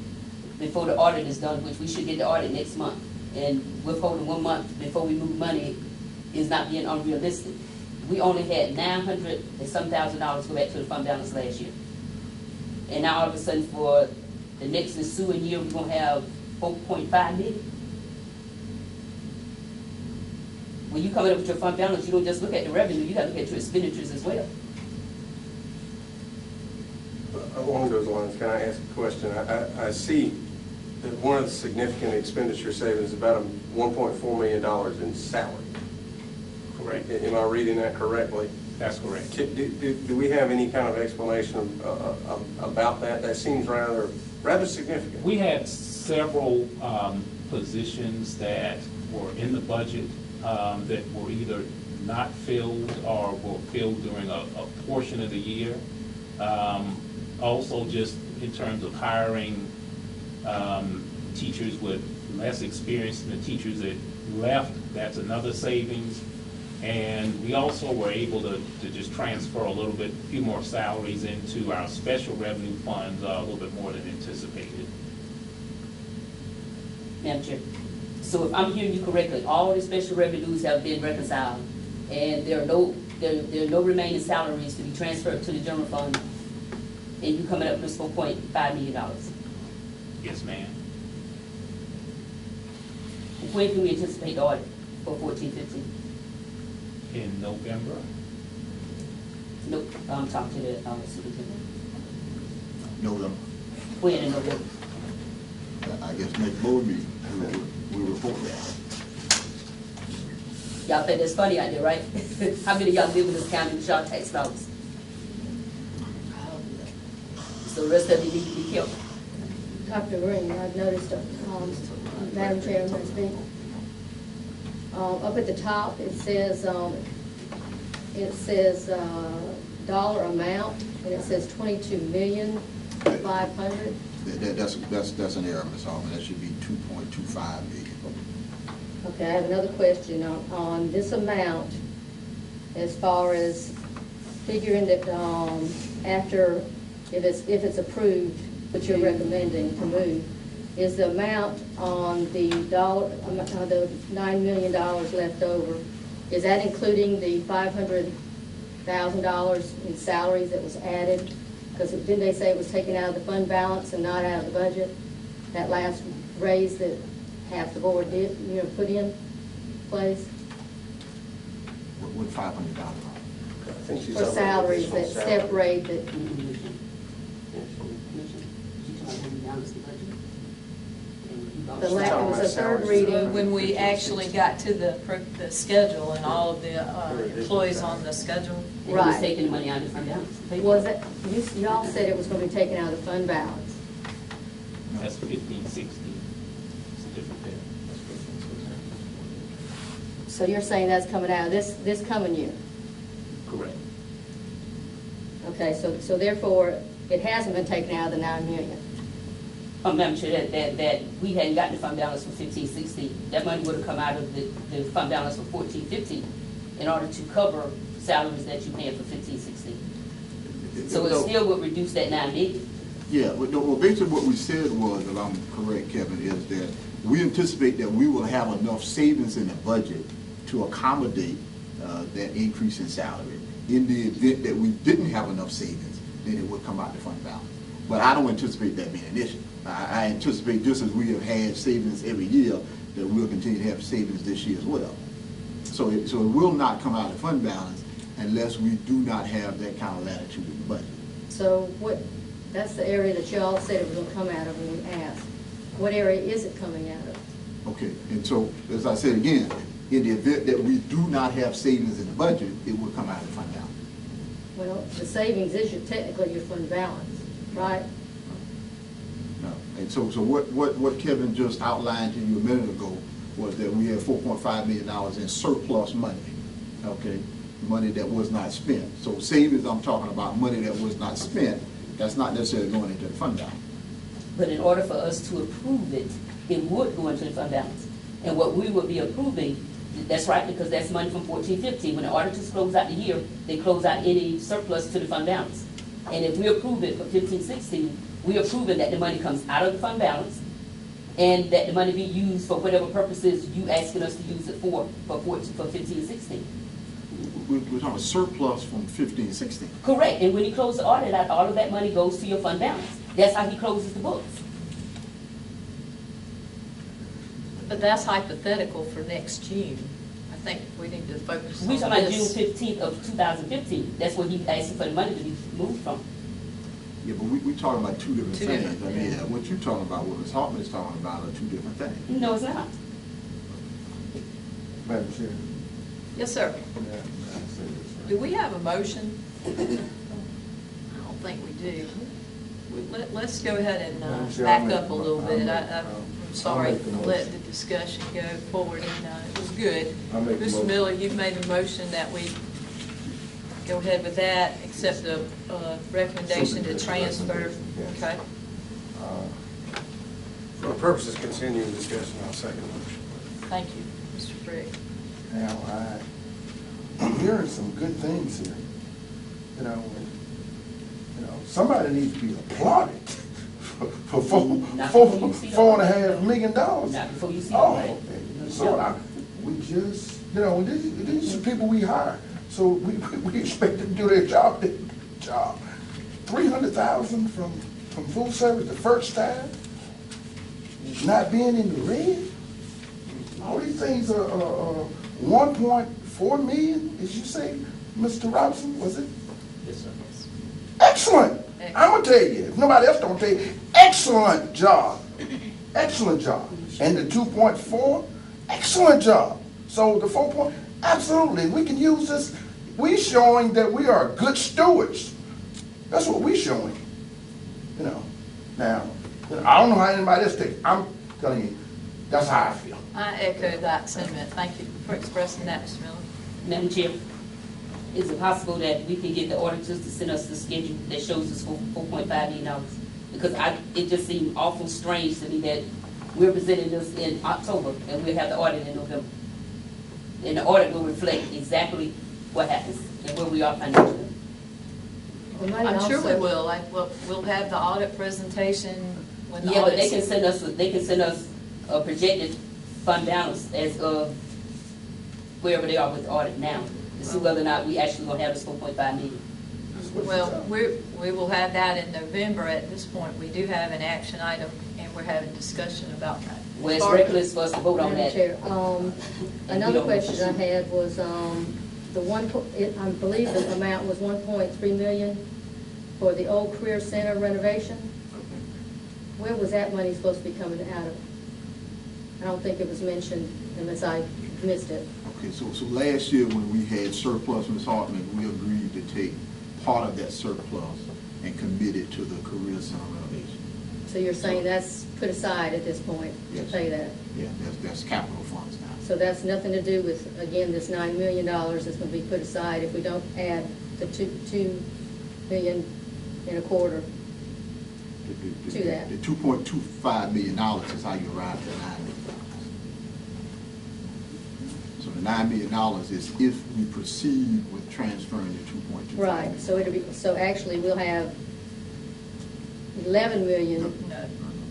before the audit is done, which we should get the audit next month. And withholding 1 month before we move money is not being unrealistic. We only had $900 and some thousand go back to the fund balance last year. And now all of a sudden for the next ensuing year, we're gonna have 4.5 million. When you come up with your fund balance, you don't just look at the revenue, you gotta look at your expenditures as well. Along those lines, can I ask a question? I see that one of the significant expenditure savings is about $1.4 million in salary. Correct. Am I reading that correctly? That's correct. Do we have any kind of explanation about that? That seems rather significant. We had several positions that were in the budget that were either not filled or were filled during a portion of the year. Also, just in terms of hiring teachers with less experience than the teachers that left, that's another savings. And we also were able to just transfer a few more salaries into our special revenue funds, a little bit more than anticipated. Madam Chair, so if I'm hearing you correctly, all the special revenues have been reconciled, and there are no remaining salaries to be transferred to the general fund, and you coming up with this $4.5 million. Yes, ma'am. When can we anticipate the audit for 14-15? In November? Nope, I'm talking to the superintendent. November. When in November? I guess next board meeting, we'll report that. Y'all think that's funny out there, right? How many of y'all live in this county with y'all tax dollars? So the rest of it needs to be kept. Dr. Green, I've noticed, Madam Chair, may I speak? Up at the top, it says dollar amount, and it says 22,500,000. That's an error, Ms. Altman. That should be 2.25 million. Okay, I have another question on this amount, as far as figuring that after, if it's approved, what you're recommending to move, is the amount on the the $9 million left over, is that including the $500,000 in salaries that was added? Because didn't they say it was taken out of the fund balance and not out of the budget? That last raise that half the board did, put in place? With $500. I think she's For already- salaries that separate the, it was a third reading. When we actually got to the schedule and all of the employees on the schedule. And he was Right. taking the money out of the fund balance. Was it, y'all said it was going to be taken out of the fund balance. That's 15, 16. It's a different thing. So you're saying that's coming out of this coming year? Correct. Okay, so therefore, it hasn't been taken out of the 9 million. Madam Chair, that we hadn't gotten the fund balance for 15, 16. That money would have come out of the fund balance for 14, 15 in order to cover salaries that you pay for 15, 16. So it still would reduce that 9 million. Yeah, well, basically what we said was, if I'm correct, Kevin, is that we anticipate that we will have enough savings in the budget to accommodate that increase in salary. In the event that we didn't have enough savings, then it would come out the fund balance. But I don't anticipate that being an issue. I anticipate, just as we have had savings every year, that we'll continue to have savings this year as well. So it will not come out of the fund balance unless we do not have that kind of latitude in the budget. So that's the area that y'all said it was going to come out of when we asked. What area is it coming out of? Okay, and so, as I said again, in the event that we do not have savings in the budget, it will come out of the fund balance. Well, the savings is technically your fund balance, right? No. And so what Kevin just outlined to you a minute ago was that we have $4.5 million in surplus money, okay? Money that was not spent. So savings, I'm talking about money that was not spent, that's not necessarily going into the fund balance. But in order for us to approve it, it would go into the fund balance. And what we would be approving, that's right, because that's money from 14, 15. When the auditors close out the year, they close out any surplus to the fund balance. And if we approve it for 15, 16, we're approving that the money comes out of the fund balance and that the money be used for whatever purposes you asking us to use it for 15, 16. We're talking surplus from 15, 16. Correct. And when you close the audit out, all of that money goes to your fund balance. That's how he closes the books. But that's hypothetical for next June. I think we need to focus on We're this. talking about June 15th of 2015. That's what he's asking for the money to be moved from. Yeah, but we're talking about two different Two things. different, I mean, yeah. what you're talking about, what Ms. Hartman is talking about are two different things. No, it's not. Madam Chair. Yes, sir. may I say this, right? Do we have a motion? I don't think we do. Let's go ahead and Madam Chair, back I'll up a make- little I'll bit. make- I'm I'll sorry make the to let motion. the discussion go forward, and it was good. I'll make the Mr. motion. Miller, you've made the motion that we go ahead with that, accept the recommendation to transfer. Yes. Okay. For the purposes of continuing discussion, I'll second the motion. Thank you, Mr. Frick. Now, I'm hearing some good things here. Somebody needs to be applauded for Not before you see the $4.5 million. Not before you see the Oh, audit. okay. So we just, these are people we hire, so we expect them to do their job. $300,000 from full service the first time, not being in the red. All these things are 1.4 million, as you say, Mr. Robinson, was it? Yes, sir. Excellent. I'm gonna tell you, if nobody else don't tell you, excellent job. Excellent job. And the 2.4, excellent job. So the 4 absolutely, we can use this. We showing that we are good stewards. That's what we showing. you know. Now, I don't know how anybody else thinks. I'm telling you, that's how I feel. I echo that sentiment. Thank you for expressing that, Mr. Miller. Madam Chair, is it possible that we can get the auditors to send us the schedule that shows us $4.5 million? Because it just seemed awful strange to me that we're presenting this in October and we'll have the audit in November. And the audit will reflect exactly what happens and where we are financially. We might I'm sure we also- will. We'll have the audit presentation when the Yeah, but audit. they can send us a projected fund balance as of wherever they are with the audit now, to see whether or not we actually gonna have this 4.5 million. Well, we will have that in November. At this point, we do have an action item, and we're having discussion about that. Well, it's reckless for us to vote on Madam that. Chair, And we another don't question I pursue. had was, I believe the amount was 1.3 million for the old Career Center renovation. Where was that money supposed to be coming out of? I don't think it was mentioned unless I missed it. Okay, so last year when we had surplus, Ms. Hartman, we agreed to take part of that surplus and commit it to the Career Center renovation. So you're saying that's put aside at this point to Yes. pay that? Yeah, that's capital funds now. So that's nothing to do with, again, this $9 million that's going to be put aside if we don't add the $2 million and a quarter. To that. The $2.25 million is how you arrive at $9 million. So the $9 million is if we proceed with transferring the $2.25 million. Right, so actually we'll have 11 million No.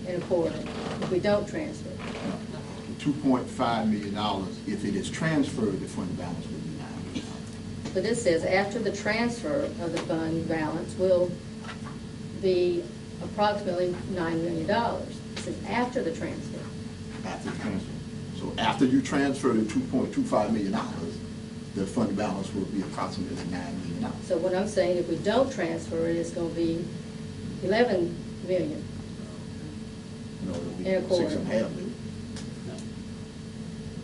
and a quarter if we don't transfer. The $2.5 million, if it is transferred, the fund balance will be $9 million. But this says after the transfer of the fund balance will be approximately $9 million. It says after the transfer. After the transfer. So after you transfer the $2.25 million, the fund balance will be approximately $9 million. So what I'm saying, if we don't transfer it, it's going to be 11 million. No, it'll be And a quarter. 6.5 million.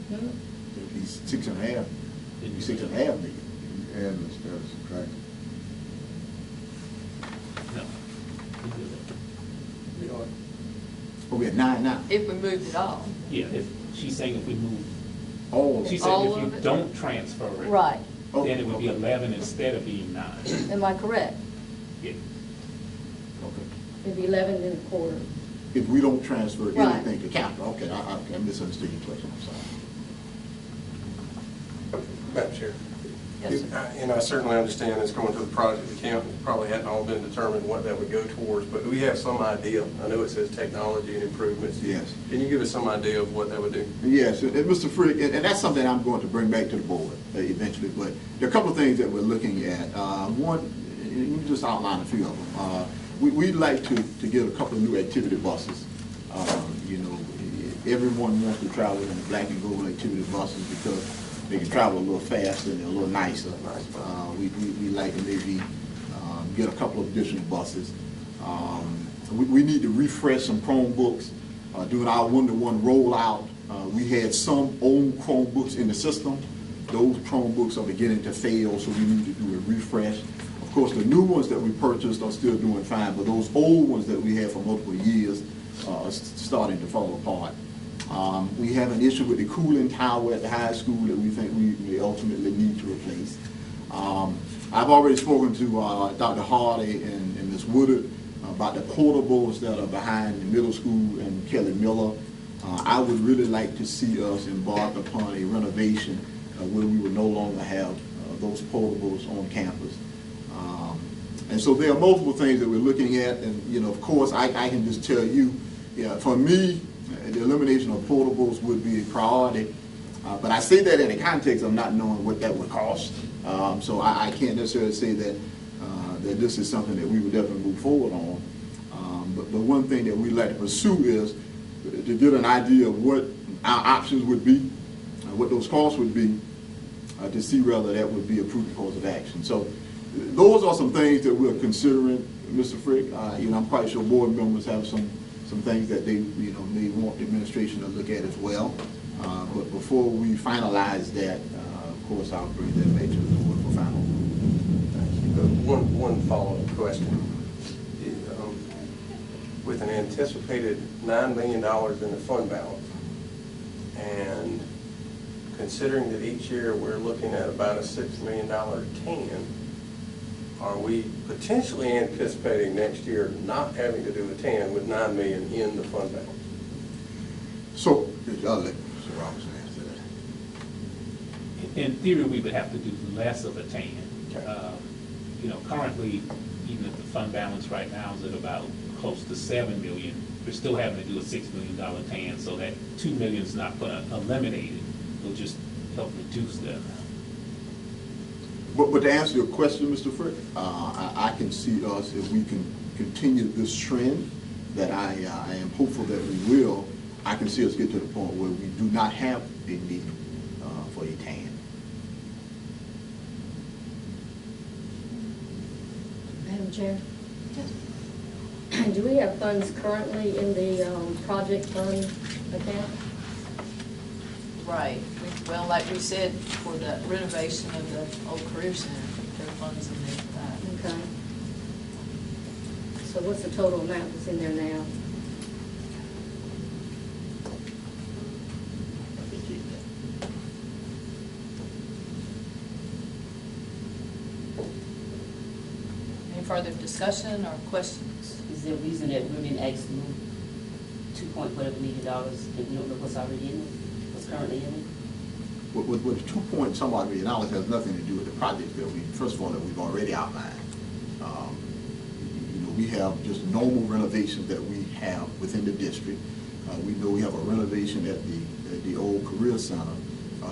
Hmm? It'll be 6.5. It'll be 6.5 million. Add instead of subtracting. No. Oh, we're at 9 now. If we moved it all. Yeah, she's saying if we move, All of she it. said All if of you it? don't transfer it. Right, Then it would be Okay. 11 instead of being 9. am I correct? Yeah. Okay. It'd be 11 and a quarter. If we don't transfer Right. anything to capital, okay, I misunderstood your question, I'm sorry. Madam Chair. Yes, sir. And I certainly understand it's going to the project account, it probably hadn't all been determined what that would go towards, but do we have some idea? I know it says technology and improvements. Yes. Can you give us some idea of what that would do? Yes, and Mr. Frick, and that's something I'm going to bring back to the board eventually, but there are a couple of things that we're looking at. One, let me just outline a few of them. We'd like to get a couple of new activity buses. You know, everyone wants to travel in the black and gold activity buses because they can travel a little faster and they're a little nicer. We like to maybe get a couple of additional buses. We need to refresh some Chromebooks. During our one-to-one rollout, we had some old Chromebooks in the system. Those Chromebooks are beginning to fail, so we need to do a refresh. Of course, the new ones that we purchased are still doing fine, but those old ones that we had for multiple years are starting to fall apart. We have an issue with the cooling tower at the high school that we think we may ultimately need to replace. I've already spoken to Dr. Hardy and Ms. Woodard about the portables that are behind the middle school and Kelly Miller. I would really like to see us embark upon a renovation where we would no longer have those portables on campus. And so there are multiple things that we're looking at, and you know, of course, I can just tell you, for me, the elimination of portables would be a priority. But I say that in the context of not knowing what that would cost. So I can't necessarily say that that this is something that we would definitely move forward on. But one thing that we'd like to pursue is to get an idea of what our options would be, what those costs would be, to see whether that would be a prudent course of action. So those are some things that we're considering, Mr. Frick. You know, I'm quite sure board members have some things that they may want the administration to look at as well. But before we finalize that, of course, I'll bring that back to the board for final. One follow-up question. with an anticipated $9 million in the fund balance. And considering that each year we're looking at about a $6 million TAN, are we potentially anticipating next year not having to do a TAN with $9 million in the fund balance? So, I'll let Mr. Robinson answer that. In theory, we would have to do less of a TAN. Okay. You know, currently, even if the fund balance right now is at about close to $7 million, we're still having to do a $6 million TAN, so that $2 million is not going to eliminate it. It'll just help reduce that amount. But to answer your question, Mr. Frick, I can see us, if we can continue this trend, that I am hopeful that we will, I can see us get to the point where we do not have a need for a TAN. Madam Chair? Do we have funds currently in the project fund account? Right. Well, like we said, for the renovation of the old career center, there are funds in there for that. Okay. So what's the total amount that's in there now? Any further discussion or questions? Is there a reason that we're being asked to move $2 million and we don't know what's already in it, what's currently in it? With the $2 million has nothing to do with the projects that first of all, that we've already outlined. You know, we have just normal renovations that we have within the district. We know we have a renovation at the old career center.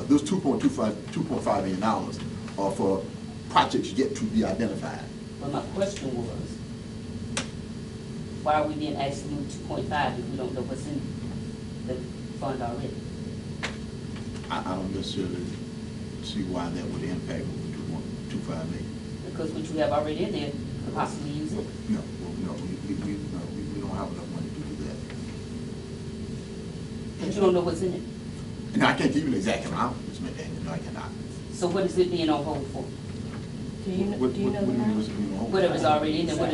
Those $2.5 million are for projects yet to be identified. But my question was, why are we being asked to move 2.5 if we don't know what's in the fund already? I don't necessarily see why that would impact $2.25 million. Because what you have already in there could possibly use it. No, we don't have enough money to do that. But you don't know what's in it. And I can't give you an exact amount, Ms. McDaniel, no, I cannot. So what is it being on hold for? Do you know What do you that? mean, what's it being on hold? Whatever's already in there, what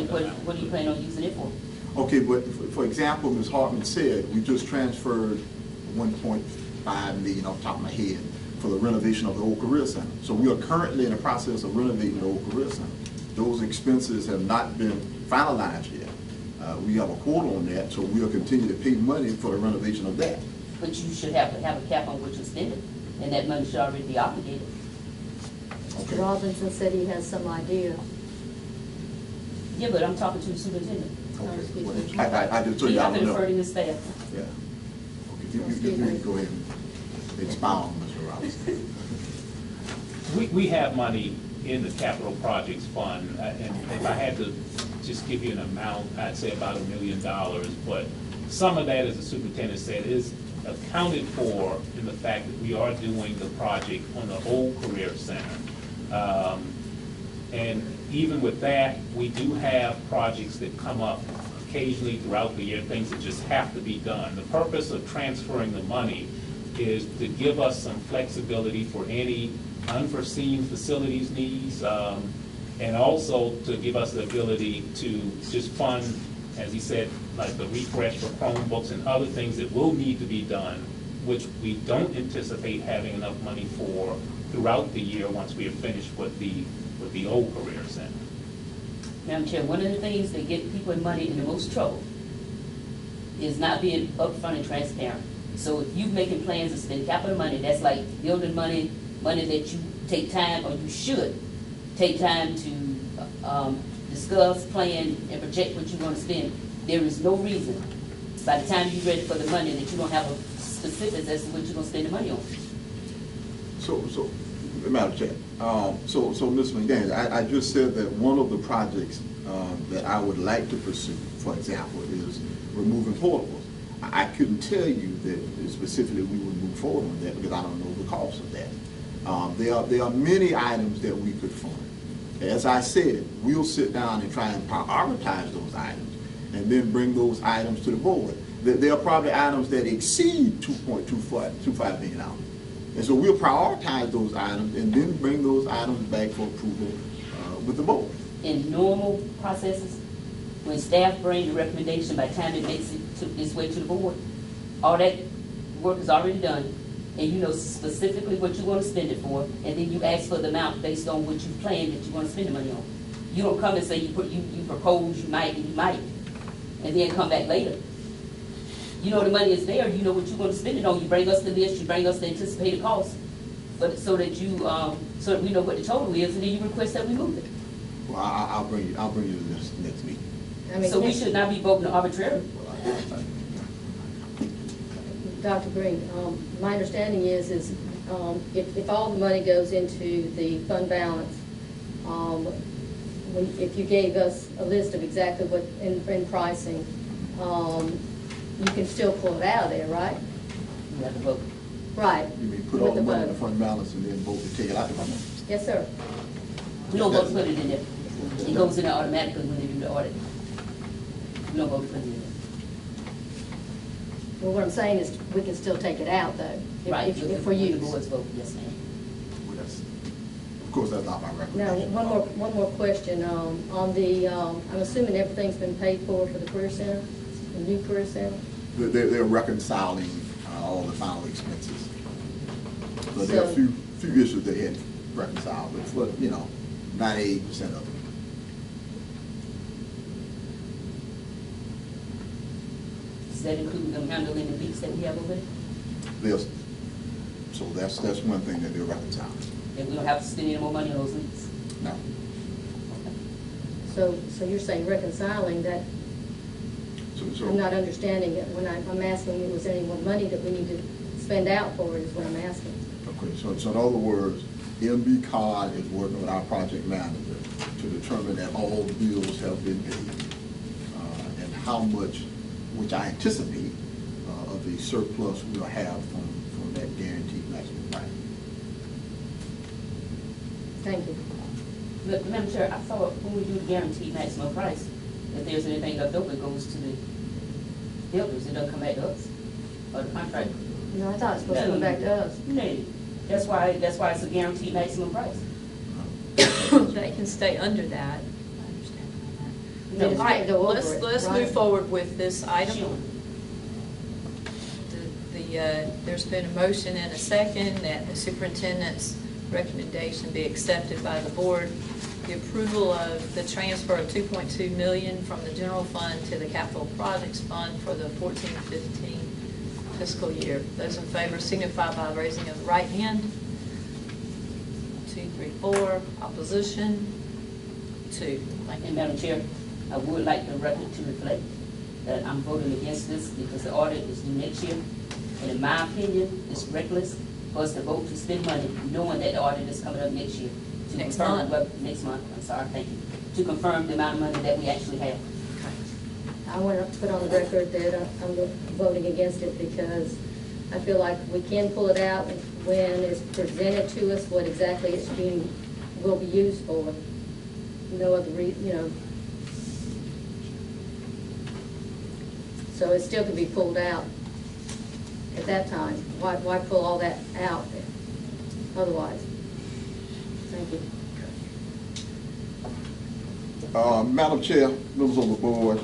do you plan on using it for? Okay, but for example, Ms. Hartman said, we just transferred $1.5 million off the top of my head for the renovation of the old career center. So we are currently in the process of renovating the old career center. Those expenses have not been finalized yet. We have a quote on that, so we'll continue to pay money for the renovation of that. But you should have a cap on what you're spending, and that money should already be obligated. Okay. Mr. Robinson said he has some idea. Yeah, but I'm talking to the superintendent. Okay. Well, I just told you, You I have to don't know. defer to his staff. Yeah. Okay, you can go ahead and expound, Mr. Robinson. We have money in the capital projects fund, and if I had to just give you an amount, I'd say about $1 million, but some of that, as the superintendent said, is accounted for in the fact that we are doing the project on the old career center. And even with that, we do have projects that come up occasionally throughout the year, things that just have to be done. The purpose of transferring the money is to give us some flexibility for any unforeseen facilities needs, and also to give us the ability to just fund, as he said, like the refresh for Chromebooks and other things that will need to be done, which we don't anticipate having enough money for throughout the year once we are finished with the old career center. Madam Chair, one of the things that get people in money in the most trouble is not being upfront and transparent. So if you're making plans to spend capital money, that's like building money that you take time, or you should take time to discuss, plan, and project what you're going to spend. There is no reason, by the time you're ready for the money, that you don't have a specifics as to what you're going to spend the money on. So, Madam Chair, so Ms. McDaniel, I just said that one of the projects that I would like to pursue, for example, is removing portables. I couldn't tell you that specifically we would move forward on that because I don't know the cost of that. There are many items that we could fund. As I said, we'll sit down and try and prioritize those items and then bring those items to the board. There are probably items that exceed $2.25 million. And so we'll prioritize those items and then bring those items back for approval with the board. In normal processes, when staff bring the recommendation, by the time it makes it its way to the board, all that work is already done, and you know specifically what you want to spend it for, and then you ask for the amount based on what you planned that you want to spend the money on. You don't come and say you propose, you might, and you might, and then come back later. You know the money is there, you know what you're going to spend it on, you bring us the list, you bring us the anticipated cost, but so that you, so that we know what the total is, and then you request that we move it. Well, I'll bring you the list next meeting. I mean, So we should not be voting arbitrarily. Dr. Green, my understanding is if all the money goes into the fund balance, if you gave us a list of exactly what in pricing, you can still pull it out of there, right? You have to vote. Right. You mean put with all the money in vote. the fund balance and then vote to take it out the fund balance? Yes, sir. We don't vote to put it in there. It goes in there automatically when they do the audit. We don't vote to put it in there. Well, what I'm saying is we can still take it out, though, Right, if for with use. the board's vote, yes, ma'am. Well, of course, that's not my Now, recommendation. one more question. On the, I'm assuming everything's been paid for the Career Center, the new Career Center? They're reconciling all the final expenses. But there are a So- few issues they had reconciled, but for, 98% of them. Does that include them handling the leaks that we have over there? So that's one thing that they're reconciling. That we don't have to spend any more money on those leaks? No. So you're saying reconciling that, So I'm not understanding it. When I'm asking, was there any more money that we need to spend out for it, is what I'm asking. Okay, so in other words, MB Card is working with our project manager to determine that all bills have been paid, and how much, which I anticipate, of the surplus we'll have from that guaranteed maximum price. Thank you. Look, Madam Chair, I thought when we do the guaranteed maximum price, if there's anything left over, it goes to the builders, it doesn't come back to us, or the contractor. No, I thought it was supposed to come back to us. No, that's why it's a guaranteed maximum price. They can stay under that. I understand No, that. All right, go over let's, it, let's right? move forward with this Sure. item. There's been a motion and a second that the superintendent's recommendation be accepted by the board. The approval of the transfer of $2.2 million from the general fund to the capital projects fund for the 14-15 fiscal year. Those in favor signify by raising of the right hand. 2, 3, 4. Opposition? 2. Thank And you. Madam Chair, I would like the record to reflect that I'm voting against this because the audit is due next year. And in my opinion, it's reckless for us to vote to spend money knowing that the audit is coming up next year. To Next confirm- month. well, next month, I'm sorry, thank you. To confirm the amount of money that we actually have. I want to put on the record that I'm voting against it because I feel like we can pull it out when it's presented to us what exactly it's will be used for. No other So it still can be pulled out at that time. Why pull all that out otherwise? Thank you. Madam Chair, members of the board,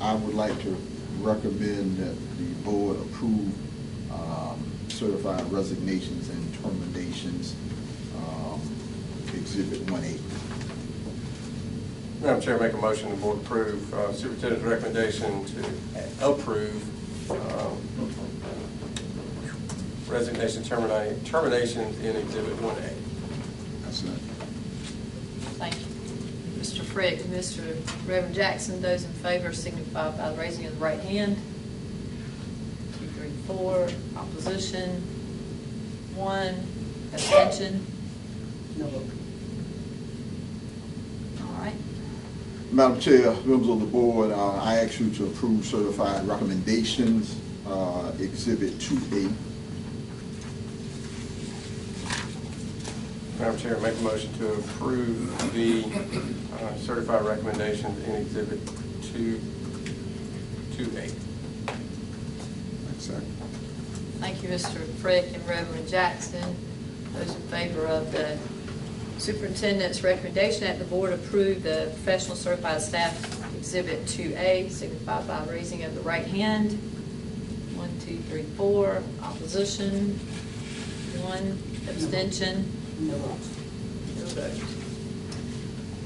I would like to recommend that the board approve certified resignations and terminations, Exhibit 1A. Madam Chair, make a motion the board approve superintendent's recommendation to approve resignation terminations in Exhibit 1A. That's it. Thank you. Mr. Frick, Mr. Reverend Jackson, those in favor signify by raising of the right hand. 2, 3, 4. Opposition? 1. Abstention? No vote. All right. Madam Chair, members of the board, I ask you to approve certified recommendations, Exhibit 2A. Madam Chair, make a motion to approve the certified recommendations in Exhibit 2A. Second. Thank you, Mr. Frick and Reverend Jackson. Those in favor of the superintendent's recommendation that the board approve the professional certified staff Exhibit 2A, signify by raising of the right hand. 1, 2, 3, 4. Opposition? 1. Abstention? No votes. No vote.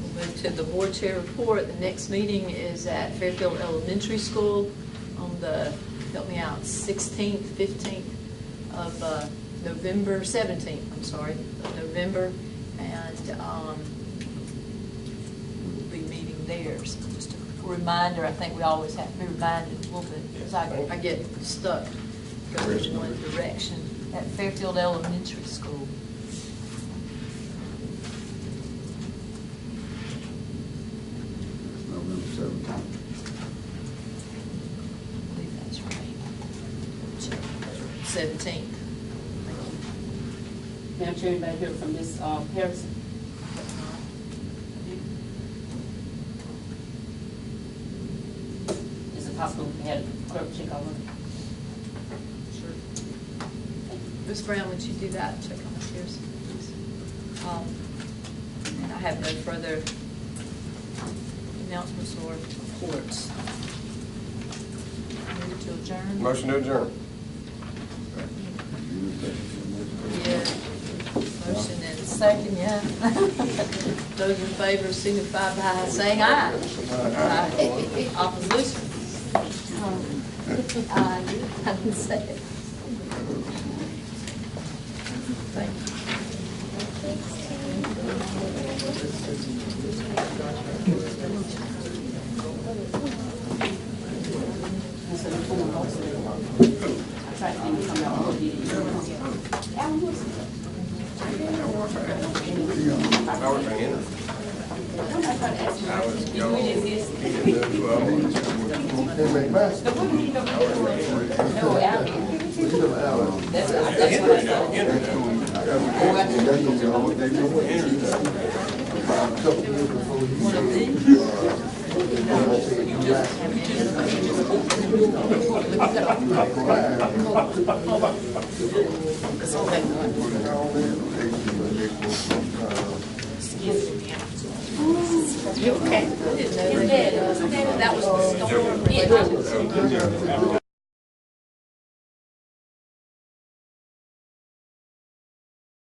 We'll move to the board chair report. The next meeting is at Fairfield Elementary School on the, help me out, 16th, 15th of November, 17th, I'm sorry, of November. And we'll be meeting there. So just a reminder, I think we always have to be reminded a little bit, because I get stuck going in one direction at Fairfield Elementary School. November 17th. I believe that's right. 17th. Madam Chair, anybody hear from Ms. Harrison? Is it possible we had a clerk check over? Sure. Ms. Brown, would you do that? Check on Ms. Harrison, please. And I have no further announcements or reports. Move to adjourn? Motion to adjourn. Yeah. Motion and second, yeah. Those in favor signify by saying aye. Aye. Opposition? Aye. I didn't say it. Thank So the form of votes. I tried to think of something else. Alan Wilson. Howard Van Henry. Inmate master. No, Alan. That's what I thought. you. Okay. I didn't know that was the storm.